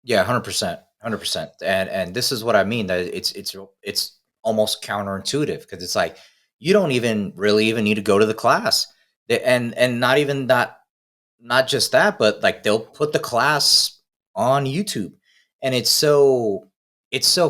Yeah, 100%, 100%. And this is what I mean, that it's almost counterintuitive, because it's like you don't even really even need to go to the class. And not even that, not just that, but like they'll put the class on YouTube, and it's so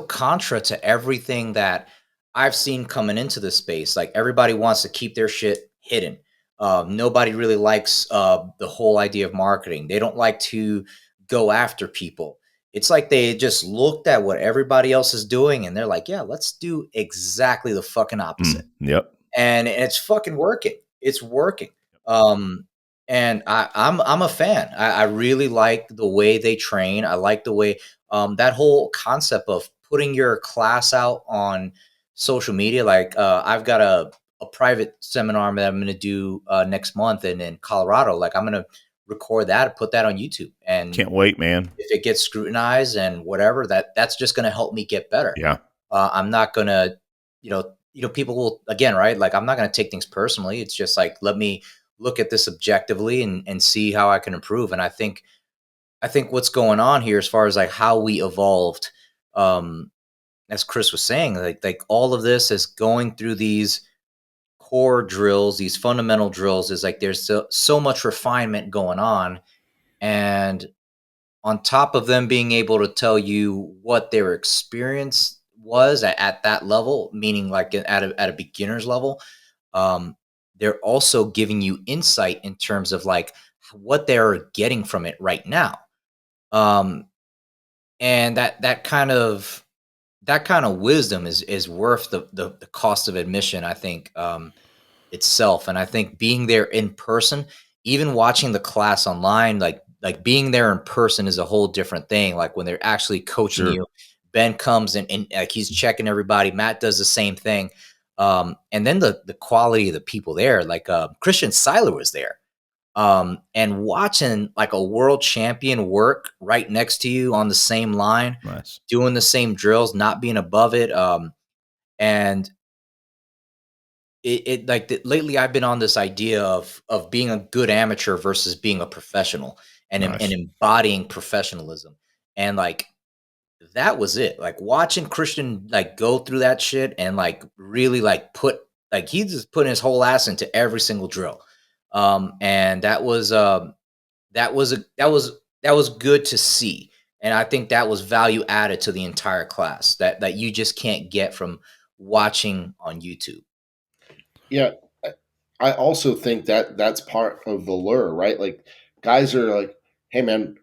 contra to everything that I've seen coming into this space. Like everybody wants to keep their shit hidden. Nobody really likes the whole idea of marketing. They don't like to go after people. It's like they just looked at what everybody else is doing and they're like, yeah, let's do exactly the fucking opposite. Yep. And it's fucking working. It's working. Um, and I'm a fan. I really like the way they train. I like the way that whole concept of putting your class out on social media. Like I've got a private seminar that I'm going to do next month in Colorado. Like I'm going to record that, put that on YouTube, and Can't wait, man. if it gets scrutinized and whatever, that's just going to help me get better. Yeah. I'm not going to, people will, again, right? Like, I'm not going to take things personally. It's just like, let me look at this objectively and see how I can improve. And I think what's going on here, as far as like how we evolved, as Chris was saying, like all of this is going through these core drills, these fundamental drills, is like, there's so much refinement going on. And on top of them being able to tell you what their experience was at that level, meaning like at a beginner's level, um, they're also giving you insight in terms of like what they're getting from it right now. Um, and that kind of wisdom is worth the cost of admission, I think, itself. And I think being there in person, even watching the class online, like being there in person is a whole different thing. Like when they're actually coaching Sure. you, Ben comes and like he's checking everybody. Matt does the same thing. And then the quality of the people there, like Christian Seiler was there. And watching like a world champion work right next to you on the same line, Nice. doing the same drills, not being above it. And it like lately I've been on this idea of being a good amateur versus being a professional, and Nice. embodying professionalism. And like that was it. Like watching Christian like go through that shit and like really like put like he's just putting his whole ass into every single drill. And that was good to see. And I think that was value added to the entire class that you just can't get from watching on YouTube. Yeah, I also think that that's part of the lure, right? Like guys are like, hey man,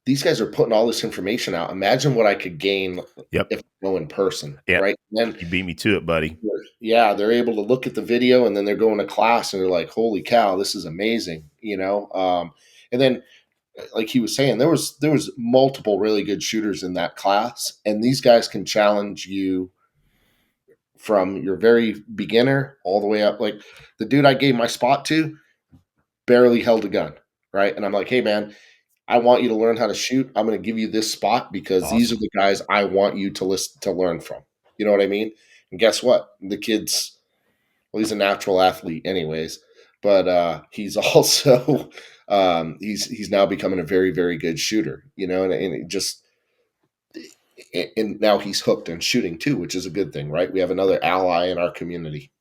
these guys are putting all this information out. Imagine what I could gain Yep. if I go in person, Yeah. right? And then You beat me to it, buddy. yeah, they're able to look at the video and then they're going to class and they're like, holy cow, this is amazing, and then like he was saying, there was multiple really good shooters in that class, and these guys can challenge you from your very beginner all the way up. Like the dude I gave my spot to barely held a gun, right? And I'm like, hey man, I want you to learn how to shoot. I'm going to give you this spot because these are Awesome. the guys I want you to listen to learn from. You know what I mean? And guess what? The kid's, well, he's a natural athlete anyways, but he's also he's now becoming a very very good shooter. And it just and now he's hooked on shooting too, which is a good thing, right? We have another ally in our community.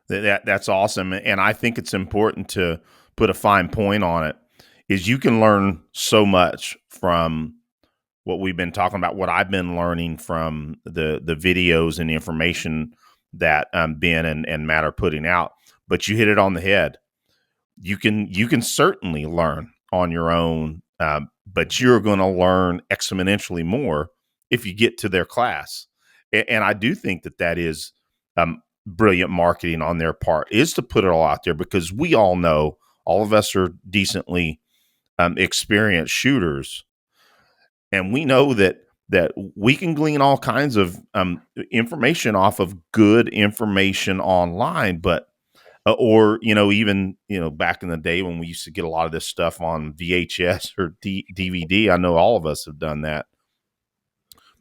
That's awesome. And I think it's important to put a fine point on it, is you can learn so much from what we've been talking about, what I've been learning from the videos and the information that Ben and Matt are putting out. But you hit it on the head. You can certainly learn on your own, but you're going to learn exponentially more if you get to their class. And I do think that is brilliant marketing on their part, is to put it all out there, because we all know All of us are decently experienced shooters, and we know that we can glean all kinds of information off of good information online, but or even back in the day when we used to get a lot of this stuff on VHS or DVD. I know all of us have done that,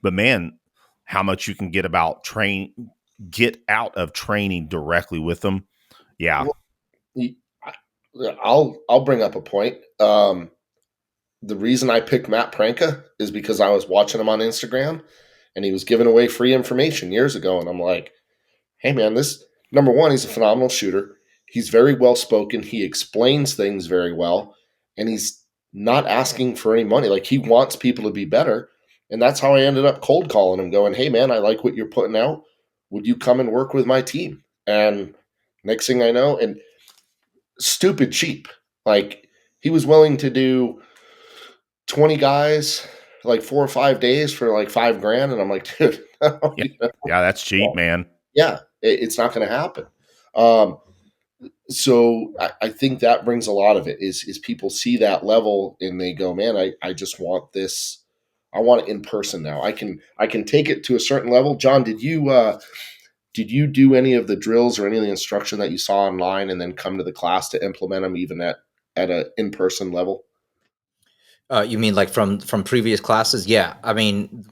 but man, how much you can get out of training directly with them. Yeah. Well, I'll bring up a point. The reason I picked Matt Pranka is because I was watching him on Instagram, and he was giving away free information years ago, and I'm like, hey man, this number one, he's a phenomenal shooter. He's very well spoken. He explains things very well, and he's not asking for any money. Like, he wants people to be better, and that's how I ended up cold calling him, going, "Hey man, I like what you're putting out. Would you come and work with my team?" And next thing I know, and stupid cheap. Like, he was willing to do 20 guys like 4 or 5 days for like $5,000, and I'm like, dude, no, Yeah, that's cheap, man. yeah, it's not going to happen. Um, so I think that brings a lot of it is people see that level and they go, man, I just want this. I want it in person now. I can take it to a certain level. John, did you do any of the drills or any of the instruction that you saw online and then come to the class to implement them even at a in person level? You mean like from previous classes? Yeah. I mean,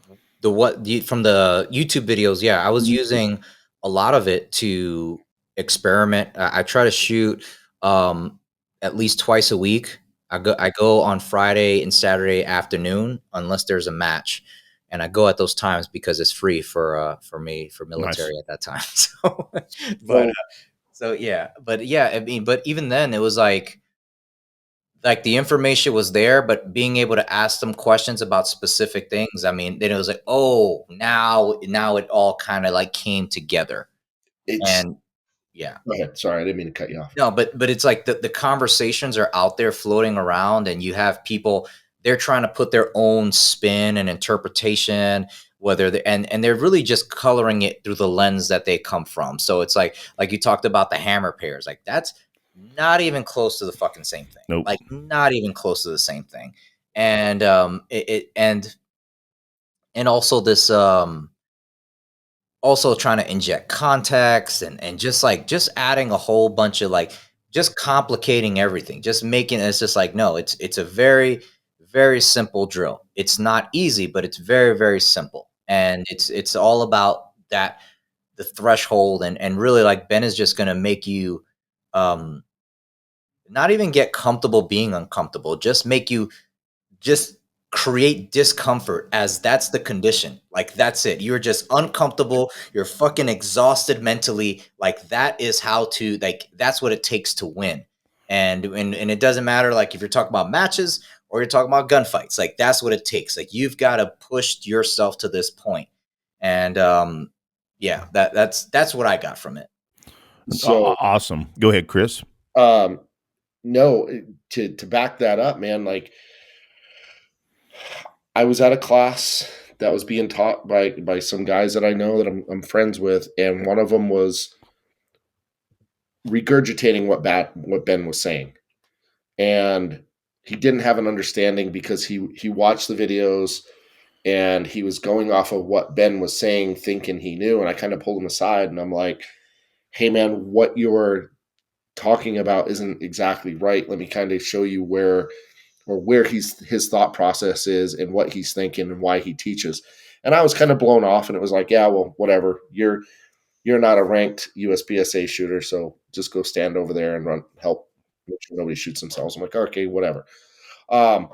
from the YouTube videos, yeah, I was using a lot of it to experiment. I try to shoot at least twice a week. I go on Friday and Saturday afternoon unless there's a match. And I go at those times because it's free for me for Nice. military at that time. So but So yeah, I mean, but even then it was like the information was there, but being able to ask them questions about specific things. I mean, then it was like, oh, now it all kind of like came together. it's And yeah. go ahead. Sorry, I didn't mean to cut you off. No, but it's like the conversations are out there floating around, and you have people, they're trying to put their own spin and interpretation, whether they and they're really just coloring it through the lens that they come from. So it's like you talked about the hammer pairs, like that's not even close to the fucking same thing. Nope. Like not even close to the same thing. And and also this also trying to inject context and just adding a whole bunch of like just complicating everything, just making it's just like no, it's a very very simple drill. It's not easy, but it's very very simple, and it's all about that, the threshold, and really like Ben is just going to make you um not even get comfortable being uncomfortable, just make you just create discomfort, as that's the condition. Like that's it. You're just uncomfortable. You're fucking exhausted mentally. Like that is how to like that's what it takes to win. And it doesn't matter like if you're talking about matches or you're talking about gunfights. Like that's what it takes. Like you've got to push yourself to this point. And yeah, that's what I got from it. So Awesome. Go ahead, Chris. um, no, to back that up, man, like I was at a class that was being taught by some guys that I know that I'm friends with, and one of them was regurgitating what Ben was saying, and he didn't have an understanding because he watched the videos and he was going off of what Ben was saying, thinking he knew, and I kind of pulled him aside and I'm like, "Hey man, what you're talking about isn't exactly right. Let me kind of show you where his thought process is and what he's thinking and why he teaches." And I was kind of blown off, and it was like, yeah, well, whatever. You're not a ranked USPSA shooter, so just go stand over there and help make sure nobody shoots themselves. I'm like, okay, whatever. Um,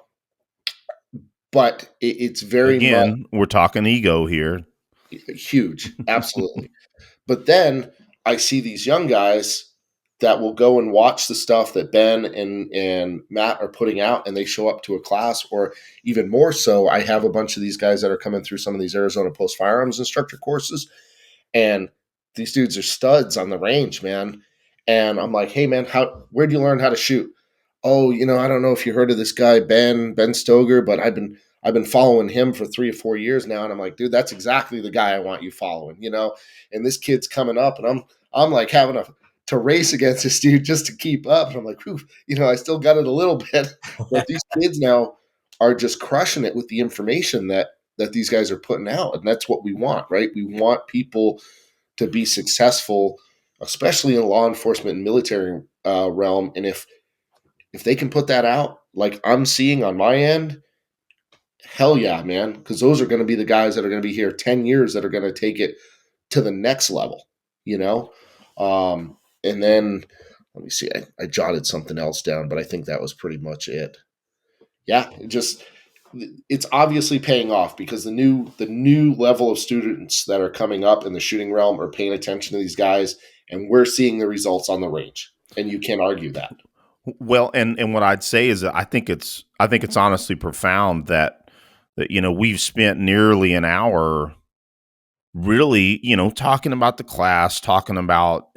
but it's very much Again, we're talking ego here. huge, absolutely. But then I see these young guys that will go and watch the stuff that Ben and Matt are putting out, and they show up to a class, or even more so, I have a bunch of these guys that are coming through some of these Arizona Post Firearms instructor courses, and these dudes are studs on the range, man. And I'm like, hey man, where'd you learn how to shoot? Oh, I don't know if you heard of this guy, Ben Stoeger, but I've been following him for 3 or 4 years now. And I'm like, dude, that's exactly the guy I want you following, And this kid's coming up, and I'm like having a to race against this dude just to keep up. And I'm like, whew, I still got it a little bit. But these kids now are just crushing it with the information that these guys are putting out. And that's what we want, right? We want people to be successful, especially in law enforcement and military realm. And if they can put that out, like I'm seeing on my end, hell yeah, man. Because those are going to be the guys that are going to be here 10 years that are going to take it to the next level, you know? And then let me see, I jotted something else down, but I think that was pretty much it. Yeah, it's obviously paying off because the new level of students that are coming up in the shooting realm are paying attention to these guys, and we're seeing the results on the range. And you can't argue that. Well, and what I'd say is that I think it's honestly profound that we've spent nearly an hour really, talking about the class, talking about,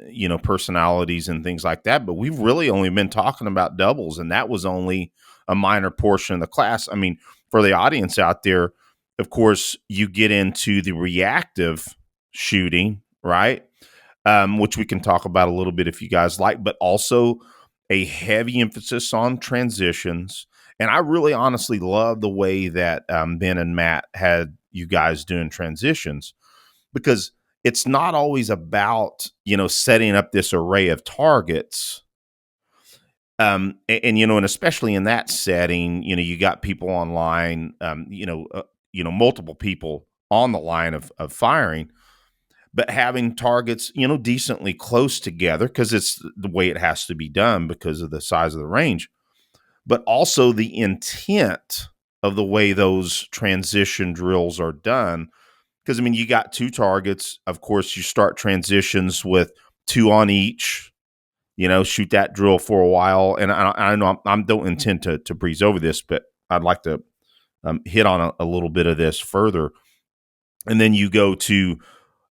personalities and things like that. But we've really only been talking about doubles, and that was only a minor portion of the class. I mean, for the audience out there, of course, you get into the reactive shooting, right? Which we can talk about a little bit if you guys like, but also a heavy emphasis on transitions. And I really honestly love the way that Ben and Matt had you guys doing transitions, because it's not always about, setting up this array of targets. And especially in that setting, you got people online, multiple people on the line of firing, but having targets, decently close together because it's the way it has to be done because of the size of the range, but also the intent of the way those transition drills are done. Because, I mean, you got two targets. Of course, you start transitions with two on each, shoot that drill for a while. And I know I don't intend to breeze over this, but I'd like to hit on a little bit of this further. And then you go to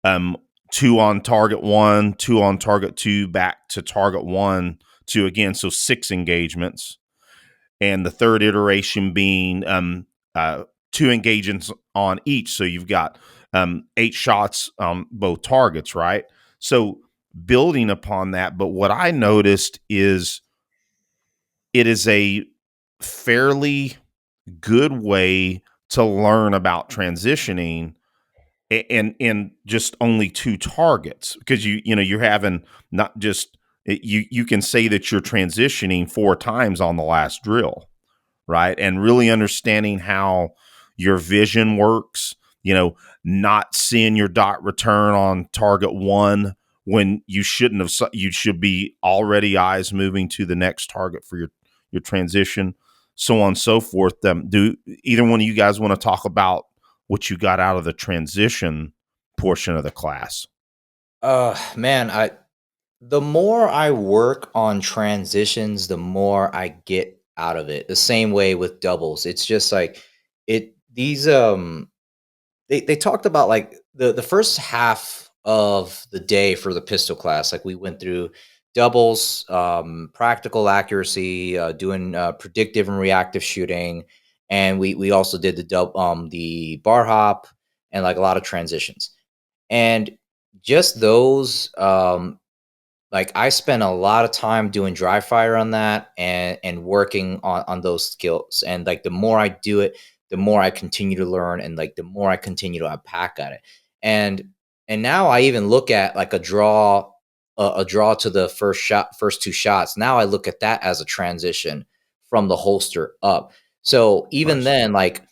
two on target one, two on target two, back to target one, two again. So 6 engagements. And the third iteration being 2 engagements on each. So you've got 8 shots on both targets, right? So building upon that. But what I noticed is it is a fairly good way to learn about transitioning and just only 2 targets, because you're having not just you can say that you're transitioning 4 times on the last drill, right? And really understanding how your vision works, not seeing your dot return on target 1 when you shouldn't have. You should be already eyes moving to the next target for your transition, so on and so forth. Do either one of you guys want to talk about what you got out of the transition portion of the class? Man, the more I work on transitions, the more I get out of it. The same way with doubles. It's just like these they talked about like the first half of the day for the pistol class. Like we went through doubles, practical accuracy, doing predictive and reactive shooting, and we also did the bar hop and like a lot of transitions. And just those like I spent a lot of time doing dry fire on that and working on those skills. And like the more I do it, the more I continue to learn, and like the more I continue to unpack at it. And now I even look at like a draw to the first 2 shots. Now I look at that as a transition from the holster up. So even Nice. then, like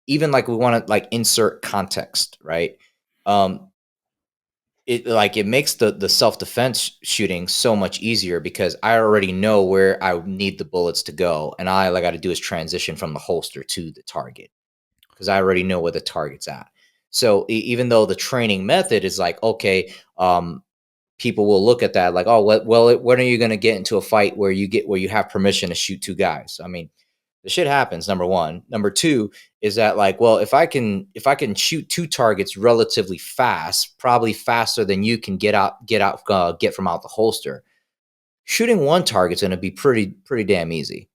even like we want to like insert context, right? Um, it makes the self-defense shooting so much easier because I already know where I need the bullets to go, and I got to do is transition from the holster to the target because I already know where the target's at. So even though the training method is like, okay, people will look at that like, oh, when are you going to get into a fight where you have permission to shoot 2 guys? I mean, the shit happens. Number one. Number two is that like, well, if I can shoot 2 targets relatively fast, probably faster than you can get from out the holster, shooting 1 target's going to be pretty damn easy.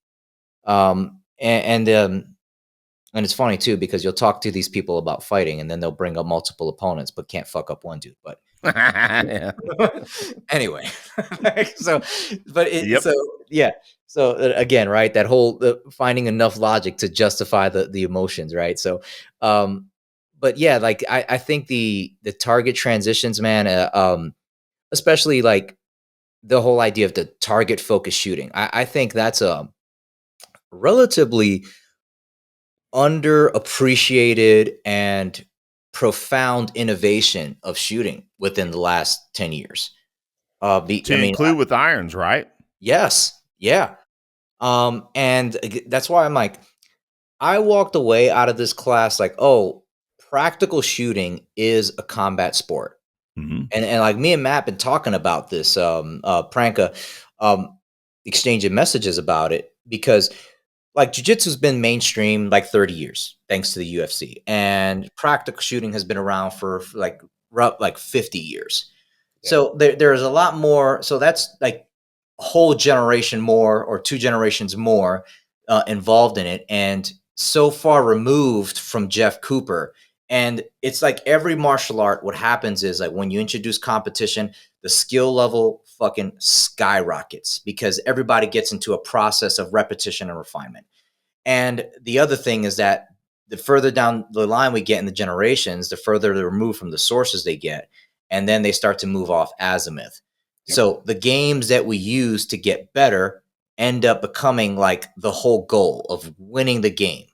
And it's funny too because you'll talk to these people about fighting, and then they'll bring up multiple opponents, but can't fuck up one dude. But Yeah. Anyway, so, Yep. so yeah. So again, right, that whole finding enough logic to justify the emotions, right? So, um, but yeah, like I think the target transitions, man, especially like the whole idea of the target focused shooting. I think that's a relatively underappreciated and profound innovation of shooting within the last 10 years. To I mean, include with irons, right? yes, yeah. And that's why I'm like, I walked away out of this class like, oh, practical shooting is a combat sport. Mhm. And like me and Matt been talking about this Pranka, um exchanging messages about it because like jiu-jitsu's been mainstream like 30 years thanks to the UFC, and practical shooting has been around for like like 50 years. Yeah. So there's a lot more. So that's like a whole generation more or two generations more involved in it, and so far removed from Jeff Cooper. And it's like every martial art, what happens is like when you introduce competition, the skill level fucking skyrockets because everybody gets into a process of repetition and refinement. And the other thing is that the further down the line we get in the generations, the further they're removed from the sources they get. And then they start to move off azimuth. Yep. So the games that we use to get better end up becoming like the whole goal of winning the game.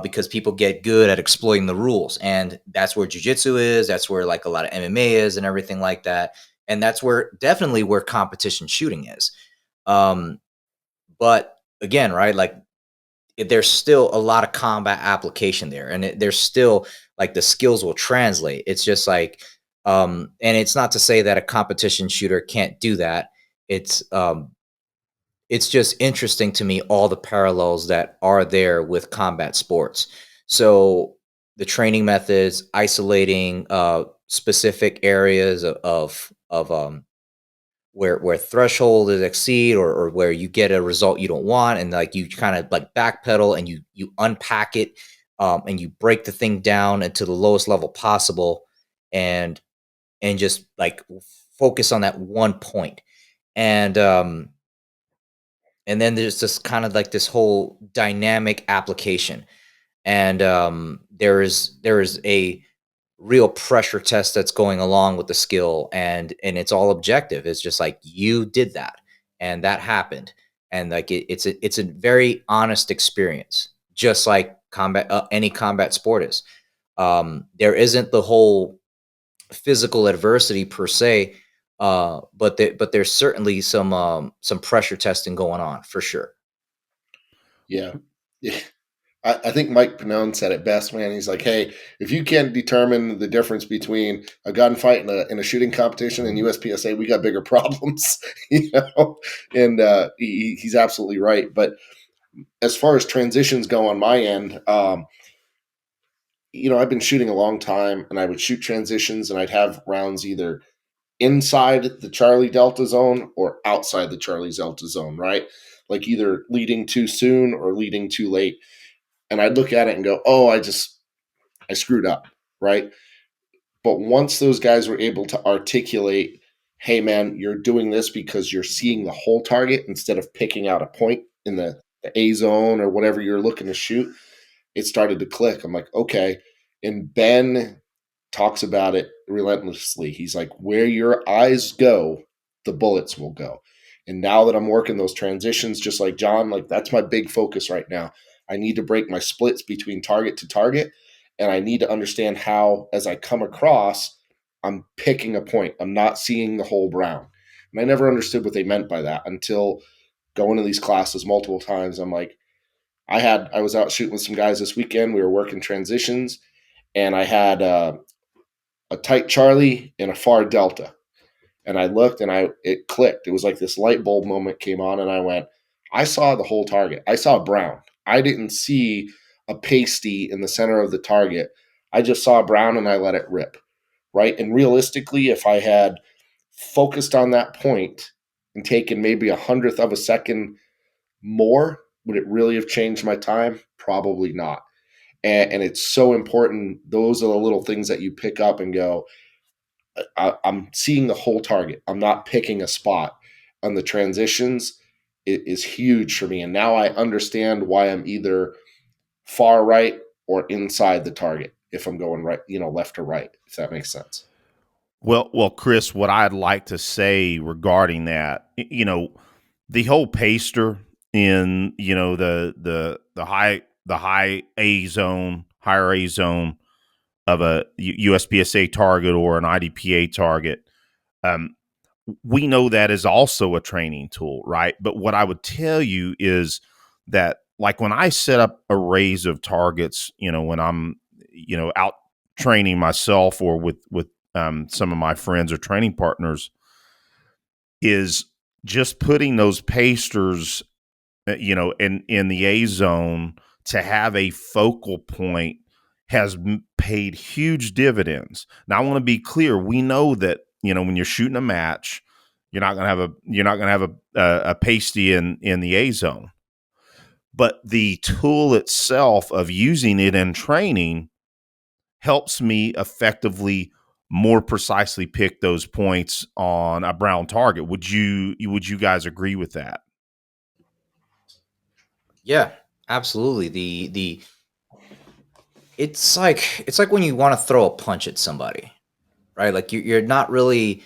Because people get good at exploiting the rules. And that's where jujitsu is. That's where like a lot of MMA is and everything like that. And that's where definitely where competition shooting is. Um, but again, right, like there's still a lot of combat application there, and there's still like the skills will translate. It's just like and it's not to say that a competition shooter can't do that. It's just interesting to me all the parallels that are there with combat sports. So the training methods, isolating specific areas of where threshold is exceed, or where you get a result you don't want, and like you kind of like backpedal and you unpack it, and you break the thing down into the lowest level possible, and just like focus on that one point. And and then there's this kind of like this whole dynamic application, and there is a real pressure test that's going along with the skill, and it's all objective. It's just like you did that and that happened, and like it's a very honest experience, just like combat, any combat sport is. There isn't the whole physical adversity per se, but there's certainly some pressure testing going on for sure. Yeah. Yeah. I think Mike Pannone said it best, man. He's like, hey, if you can't determine the difference between a gunfight and a shooting competition in USPSA, we got bigger problems, you know? And he's absolutely right. But as far as transitions go on my end, I've been shooting a long time, and I would shoot transitions, and I'd have rounds either inside the Charlie Delta zone or outside the Charlie Delta zone, right? Like either leading too soon or leading too late. And I'd look at it and go, oh, I screwed up, right? But once those guys were able to articulate, hey, man, you're doing this because you're seeing the whole target instead of picking out a point in the A zone or whatever you're looking to shoot, it started to click. I'm like, okay. And Ben talks about it relentlessly. He's like, where your eyes go, the bullets will go. And now that I'm working those transitions, just like John, like that's my big focus right now. I need to break my splits between target to target. And I need to understand how, as I come across, I'm picking a point. I'm not seeing the whole brown. And I never understood what they meant by that until going to these classes multiple times. I'm like, I was out shooting with some guys this weekend. We were working transitions, and I had a tight Charlie and a far Delta. And I looked, and it clicked. It was like this light bulb moment came on, and I went, I saw the whole target. I saw brown. I didn't see a pasty in the center of the target. I just saw brown, and I let it rip. Right. And realistically, if I had focused on that point and taken maybe 100th of a second more, would it really have changed my time? Probably not. And it's so important. Those are the little things that you pick up and go, I'm seeing the whole target. I'm not picking a spot. On the transitions, it is huge for me. And now I understand why I'm either far right or inside the target if I'm going right, left or right, if that makes sense. Well, Chris, what I'd like to say regarding that, the whole paster in the high A zone, higher A zone of a USPSA target or an IDPA target. Um, we know that is also a training tool, right? But what I would tell you is that, like, when I set up arrays of targets, when I'm, out training myself or with some of my friends or training partners, is just putting those pasters, in the A zone to have a focal point has paid huge dividends. Now, I want to be clear. We know that, when you're shooting a match, you're not going to have a pasty in the A zone. But the tool itself of using it in training helps me effectively more precisely pick those points on a brown target. Would you guys agree with that? Yeah, absolutely. The it's like when you want to throw a punch at somebody, right? Like you're not really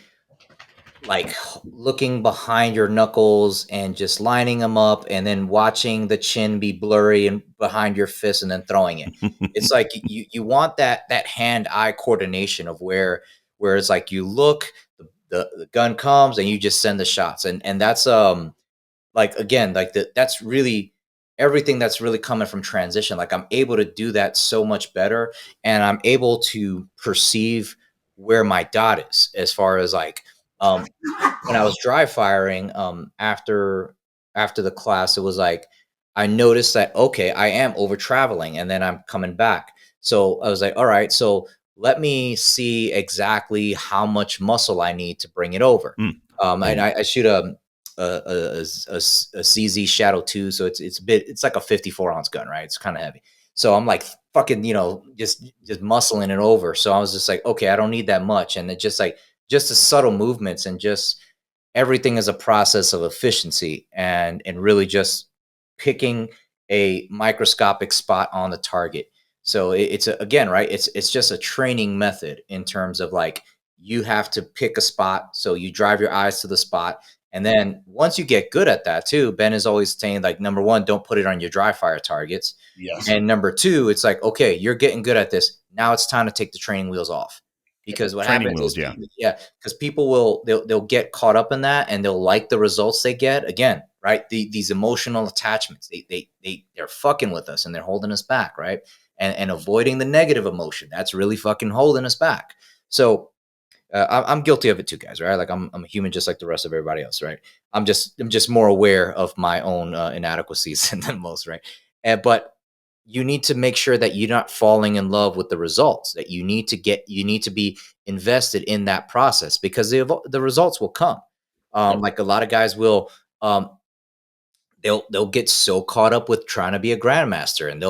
like looking behind your knuckles and just lining them up and then watching the chin be blurry and behind your fist and then throwing it. It's like you want that hand-eye coordination of where it's like you look, the gun comes and you just send the shots. And that's like again, like that's really everything that's really coming from transition. Like I'm able to do that so much better, and I'm able to perceive where my dot is as far as like when I was dry firing, after the class, it was like I noticed that okay, I am over traveling, and then I'm coming back. So I was like, all right, so let me see exactly how much muscle I need to bring it over. Mm. And I shoot a CZ Shadow 2, so it's like a 54-ounce gun, right? It's kind of heavy. So I'm like fucking, just muscling it over. So I was just like, okay, I don't need that much, and it just the subtle movements and just everything is a process of efficiency and really just picking a microscopic spot on the target. So again, right, it's just a training method in terms of like you have to pick a spot, so you drive your eyes to the spot, and then once you get good at that too, Ben is always saying like number one, don't put it on your dry fire targets, Yes. and number two, it's like, okay, you're getting good at this, now it's time to take the training wheels off. Because what Training happens wheels, is yeah. yeah, because people they'll get caught up in that and they'll like the results they get. Again, right? These emotional attachments, they're fucking with us and they're holding us back, right? And avoiding the negative emotion, that's really fucking holding us back. So I'm guilty of it too, guys. Right? Like I'm a human, just like the rest of everybody else. Right? I'm just more aware of my own inadequacies than most. Right? But you need to make sure that you're not falling in love with the results. That you need to be invested in that process because the results will come. Yep. Like a lot of guys will. They'll get so caught up with trying to be a grandmaster and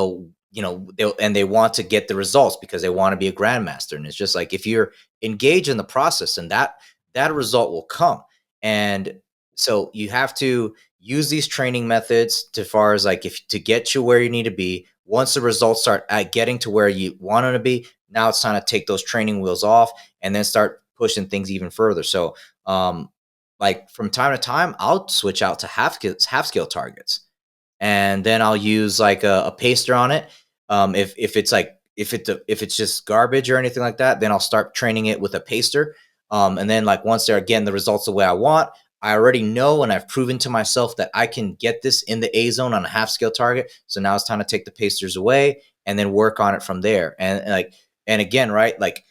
they want to get the results because they want to be a grandmaster, and it's just like if you're engaged in the process and that result will come. And so you have to use these training methods to far as like if to get you where you need to be. Once the results start at getting to where you want them to be, now it's time to take those training wheels off and then start pushing things even further. So like from time to time, I'll switch out to half scale targets, and then I'll use like a paster on it. If it's like if it's just garbage or anything like that, then I'll start training it with a paster. And then like once they're getting the results the way I want, I already know and I've proven to myself that I can get this in the A zone on a half scale target. So now it's time to take the pasters away and then work on it from there. And again, right, like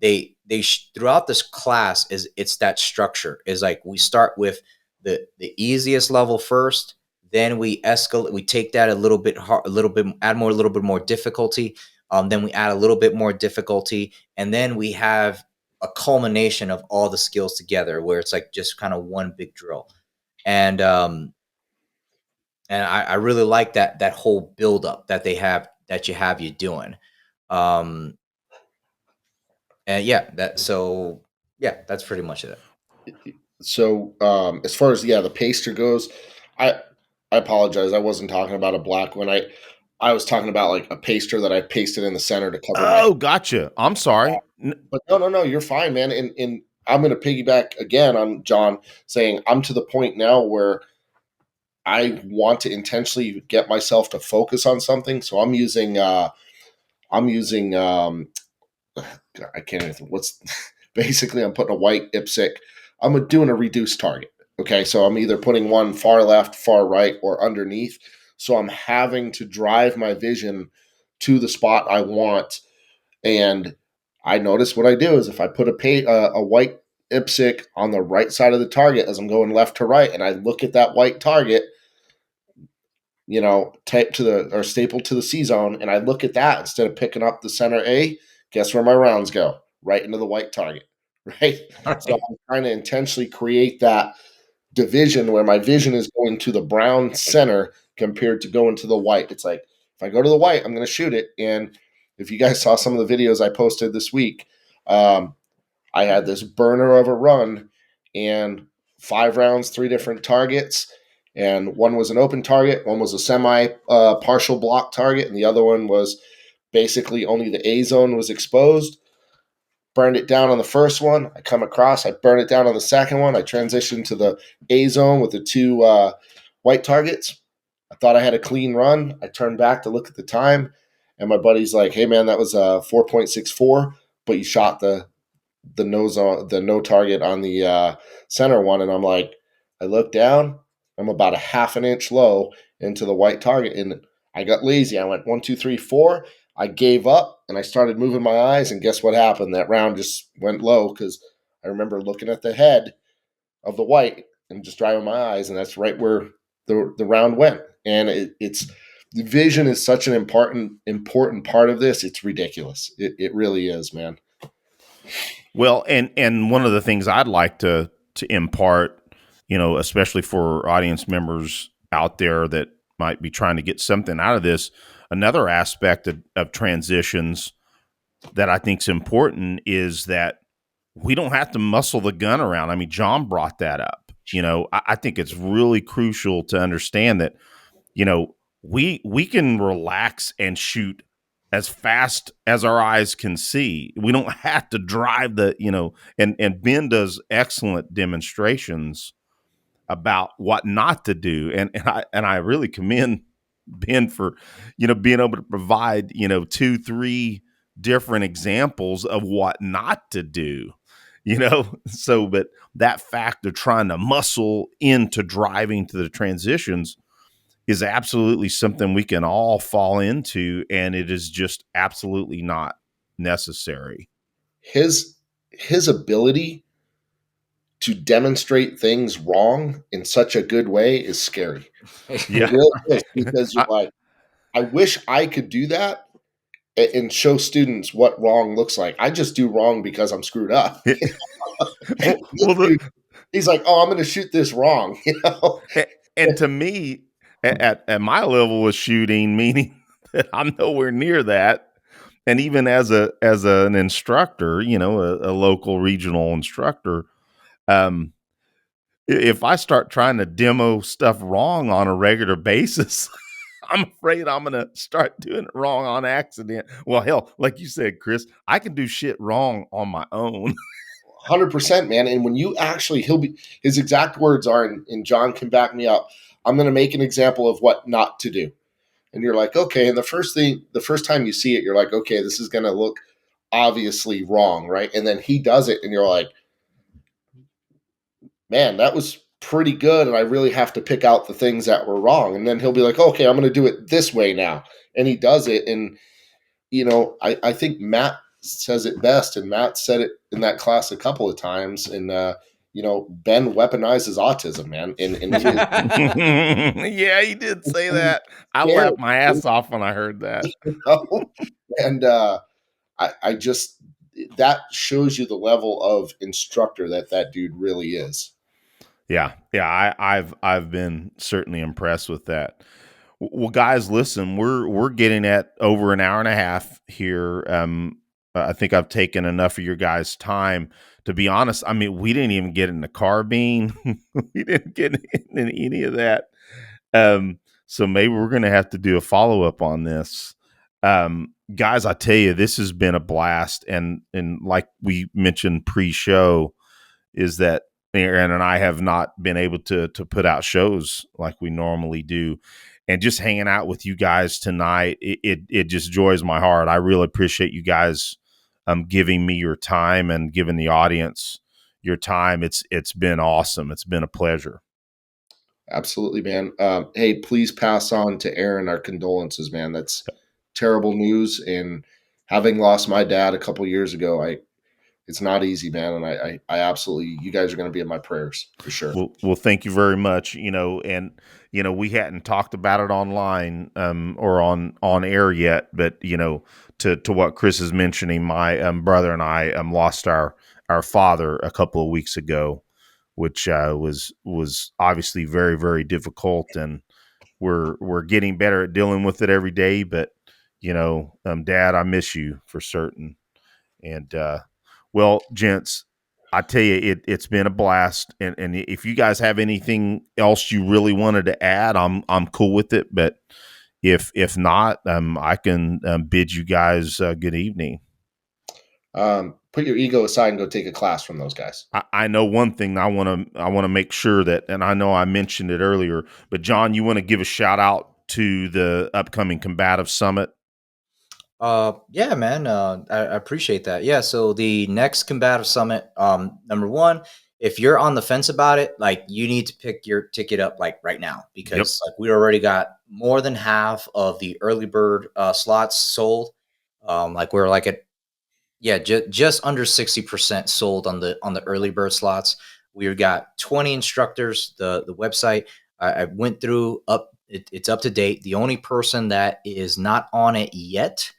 throughout this class is it's that structure is like we start with the easiest level first, then we escalate, we take that a little bit hard, a little bit add more a little bit more difficulty, then we add a little bit more difficulty, and then we have a culmination of all the skills together where it's like just kind of one big drill. And um and I really like that whole build up that they have that you doing. um and yeah, that so Yeah, that's pretty much it. So as far as the paster goes, I I apologize. I wasn't talking about a black one. I was talking about like a paster that I pasted in the center to cover my. Oh, gotcha. I'm sorry. But no, you're fine, man. And I'm going to piggyback again on John saying I'm to the point now where I want to intentionally get myself to focus on something. So I'm using I can't even what's basically I'm putting a white IPSC. I'm doing a reduced target. Okay, so I'm either putting one far left, far right, or underneath. So I'm having to drive my vision to the spot I want. And I notice what I do is if I put a white IPSC on the right side of the target as I'm going left to right, and I look at that white target, taped to the or stapled to the C zone, and I look at that instead of picking up the center A, guess where my rounds go? Right into the white target. Right. So Right. I'm trying to intentionally create that division where my vision is going to the brown center compared to going to the white. It's like if I go to the white, I'm going to shoot it. And if you guys saw some of the videos I posted this week, um, I had this burner of a run and 5 rounds, 3 different targets. And one was an open target, one was a semi partial block target, and the other one was basically only the A zone was exposed. Burned it down on the first one. I come across, I burn it down on the second one. I transitioned to the A zone with the two white targets. I thought I had a clean run. I turned back to look at the time, and my buddy's like, "Hey man, that was a 4.64, but you shot the no target on the center one." And I'm like, I look down, I'm about a half an inch low into the white target, and I got lazy. I went 1, 2, 3, 4. I gave up and I started moving my eyes, and guess what happened? That round just went low because I remember looking at the head of the white and just driving my eyes, and that's right where the round went. And it's the vision is such an important part of this. It's ridiculous. It really is, man. Well, and one of the things I'd like to impart, especially for audience members out there that might be trying to get something out of this, another aspect of transitions that I think is important is that we don't have to muscle the gun around. I mean, John brought that up. I think it's really crucial to understand that we can relax and shoot as fast as our eyes can see. We don't have to drive and Ben does excellent demonstrations about what not to do. And I really commend Ben for, being able to provide, 2, 3 different examples of what not to do. But that fact of trying to muscle into driving to the transitions is absolutely something we can all fall into, and it is just absolutely not necessary. His ability to demonstrate things wrong in such a good way is scary. It Yeah. really is because you're like, I wish I could do that and show students what wrong looks like. I just do wrong because I'm screwed up. This well, dude, he's like, oh, I'm going to shoot this wrong. and to me, at my level of shooting, meaning that I'm nowhere near that, and even as an instructor, a local regional instructor, um, if I start trying to demo stuff wrong on a regular basis, I'm afraid I'm going to start doing it wrong on accident. Well, hell, like you said, Chris, I can do shit wrong on my own. 100%, man. And when you actually, his exact words are, and John can back me up, I'm going to make an example of what not to do. And you're like, okay. And the first time you see it, you're like, okay, this is going to look obviously wrong, right? And then he does it, and you're like, man, that was pretty good. And I really have to pick out the things that were wrong. And then he'll be like, okay, I'm going to do it this way now. And he does it. And, I think Matt says it best. And Matt said it in that class a couple of times. And, Ben weaponizes autism, man. And he is, Yeah, he did say that. I yeah, laughed my ass off when I heard that. and I just, that shows you the level of instructor that dude really is. Yeah. I've been certainly impressed with that. Well, guys, listen, we're getting at over an hour and a half here. I think I've taken enough of your guys' time. To be honest, I mean, we didn't even get into carbine. We didn't get into any of that. So maybe we're going to have to do a follow up on this. Guys, I tell you, this has been a blast. And like we mentioned pre-show, is that Aaron and I have not been able to put out shows like we normally do. And just hanging out with you guys tonight, it just joys my heart. I really appreciate you guys giving me your time and giving the audience your time. It's been awesome. It's been a pleasure. Absolutely, man. Hey, please pass on to Aaron our condolences, man. That's terrible news. And having lost my dad a couple years ago, it's not easy, man. And I absolutely, you guys are going to be in my prayers for sure. Well, thank you very much. And we hadn't talked about it online or on air yet, but to what Chris is mentioning, my brother and I lost our father a couple of weeks ago, which was obviously very, very difficult, and we're getting better at dealing with it every day. But Dad, I miss you for certain. And well, gents, I tell you, it's been a blast. And if you guys have anything else you really wanted to add, I'm cool with it. But if not, I can bid you guys good evening. Put your ego aside and go take a class from those guys. I know one thing I want to make sure that, and I know I mentioned it earlier, but John, you want to give a shout out to the upcoming Combative Summit? Yeah, man. I appreciate that. Yeah. So the next combative summit, number one, if you're on the fence about it, like you need to pick your ticket up like right now, because like we already got more than half of the early bird slots sold. Like we're like at just under 60% sold on the early bird slots. We've got 20 instructors. The website I went through it's up to date. The only person that is not on it yet,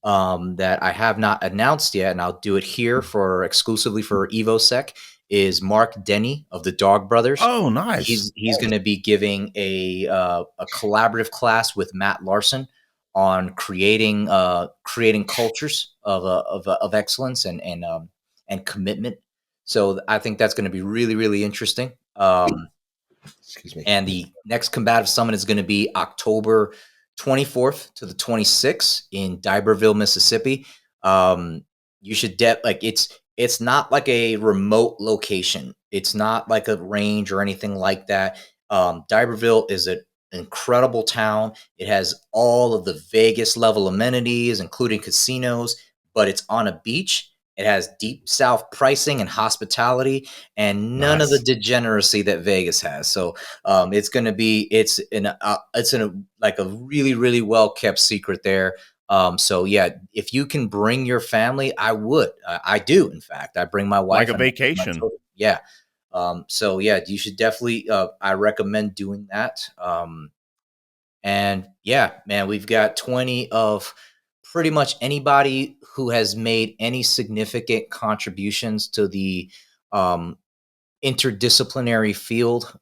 that I have not announced yet, and I'll do it here for exclusively for EvoSec, is Mark Denny of the Dog Brothers. Oh, nice. He's going to be giving a collaborative class with Matt Larson on creating cultures of excellence and commitment. So I think that's going to be really, really interesting. Excuse me. And the next combative summit is going to be October 24th to the 26th in D'Iberville, Mississippi. You should it's not like a remote location. It's not like a range or anything like that. D'Iberville is an incredible town. It has all of the Vegas level amenities, including casinos, but it's on a beach. It has deep South pricing and hospitality, and none of the degeneracy that Vegas has. So it's going to be it's in a like a really, really well kept secret there. So yeah, if you can bring your family, I would. I do, in fact. I bring my wife like a vacation. Yeah. So yeah, you should definitely. I recommend doing that. And yeah, man, we've got 20 of pretty much anybody who has made any significant contributions to the um, interdisciplinary field.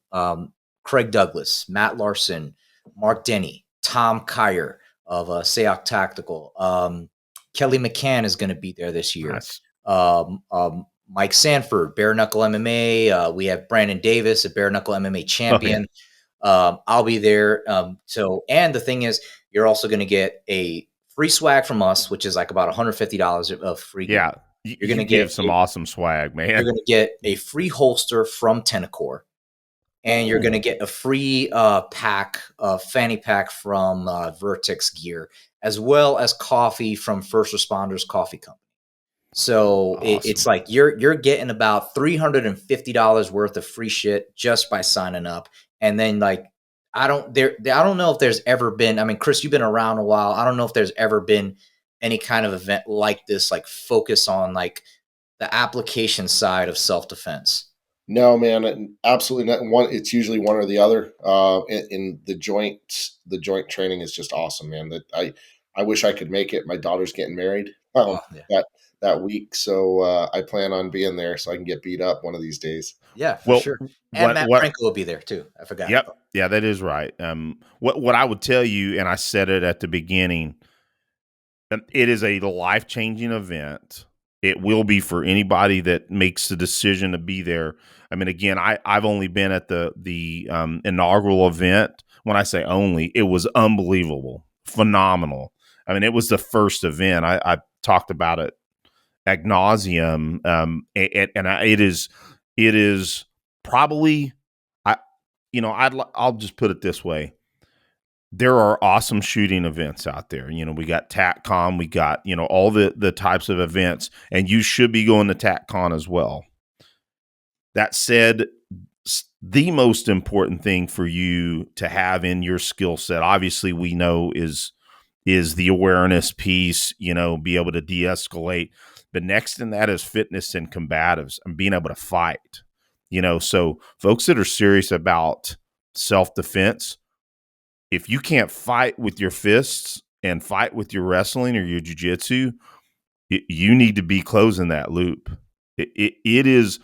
Craig Douglas, Matt Larson, Mark Denny, Tom Kyer of Seok Tactical. Kelly McCann is going to be there this year. Nice. Mike Sanford, Bare Knuckle MMA. We have Brandon Davis, a Bare Knuckle MMA champion. I'll be there. And the thing is, you're also going to get a free swag from us, which is like about $150 of free. Yeah. You're going to give some awesome swag, man. You're going to get a free holster from Tenacore, and you're going to get a free fanny pack from Vertex Gear, as well as coffee from First Responders Coffee Company. So awesome. It's like you're getting about $350 worth of free shit just by signing up. And then like I don't know if there's ever been, I mean, Chris, you've been around a while. I don't know if there's ever been any kind of event like this, like focus on like the application side of self-defense. No, man, absolutely not. It's usually one or the other. In the joint training is just awesome, man. That I wish I could make it. My daughter's getting married that week, so I plan on being there so I can get beat up one of these days. Yeah, for sure. And Matt Pranka will be there too. I forgot. Yep. Yeah, that is right. What I would tell you, and I said it at the beginning, It is a life-changing event. It will be for anybody that makes the decision to be there. I mean, again, I've only been at the inaugural event. When I say only, it was unbelievable, phenomenal. I mean, it was the first event. I talked about it ad nauseum, it is probably I I'll just put it this way: there are awesome shooting events out there. We got TacCon, we got all the types of events, and you should be going to TacCon as well. That said, the most important thing for you to have in your skill set, obviously, we know is the awareness piece. Be able to de-escalate. But next in that is fitness and combatives and being able to fight. So folks that are serious about self-defense, if you can't fight with your fists and fight with your wrestling or your jiu-jitsu, you need to be closing that loop. It is.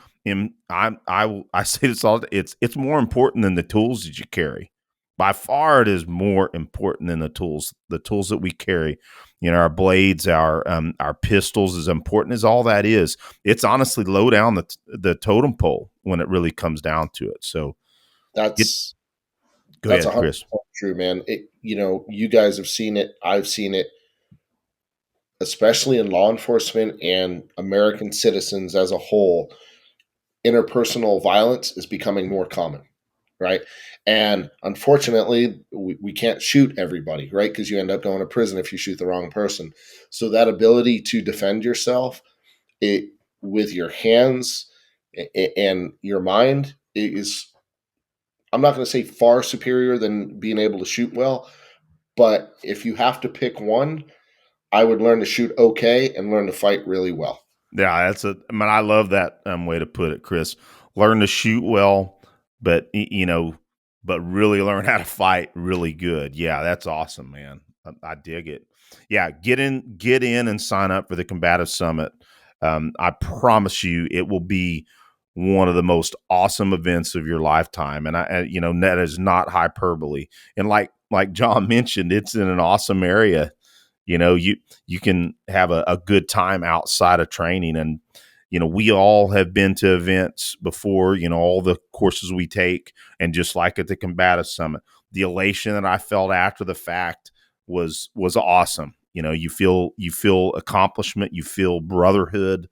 I say this all. It's more important than the tools that you carry. By far, it is more important than the tools. The tools that we carry, our blades, our pistols, as important as all that is. It's honestly low down the totem pole when it really comes down to it. So That's go ahead, Chris. True, man. You guys have seen it. I've seen it, especially in law enforcement and American citizens as a whole. Interpersonal violence is becoming more common, right? And unfortunately, we can't shoot everybody, right? Because you end up going to prison if you shoot the wrong person. So that ability to defend yourself with your hands and your mind is, I'm not going to say far superior than being able to shoot well, but if you have to pick one, I would learn to shoot okay and learn to fight really well. Yeah, I love that way to put it, Chris. Learn to shoot well, but but really learn how to fight really good. Yeah, that's awesome, man. I dig it. Yeah, get in and sign up for the Combative Summit. I promise you, it will be one of the most awesome events of your lifetime. And that is not hyperbole. And like John mentioned, it's in an awesome area. You can have a good time outside of training. And we all have been to events before, all the courses we take, and just like at the Combative Summit, the elation that I felt after the fact was awesome. You feel accomplishment, you feel brotherhood,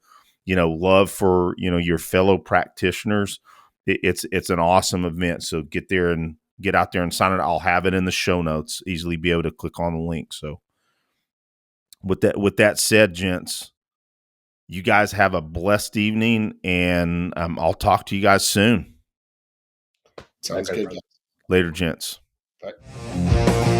love for your fellow practitioners. It's an awesome event. So get out there and sign it. I'll have it in the show notes, easily be able to click on the link. So with that said, gents, you guys have a blessed evening, and I'll talk to you guys soon. Sounds good. Later, gents. Bye.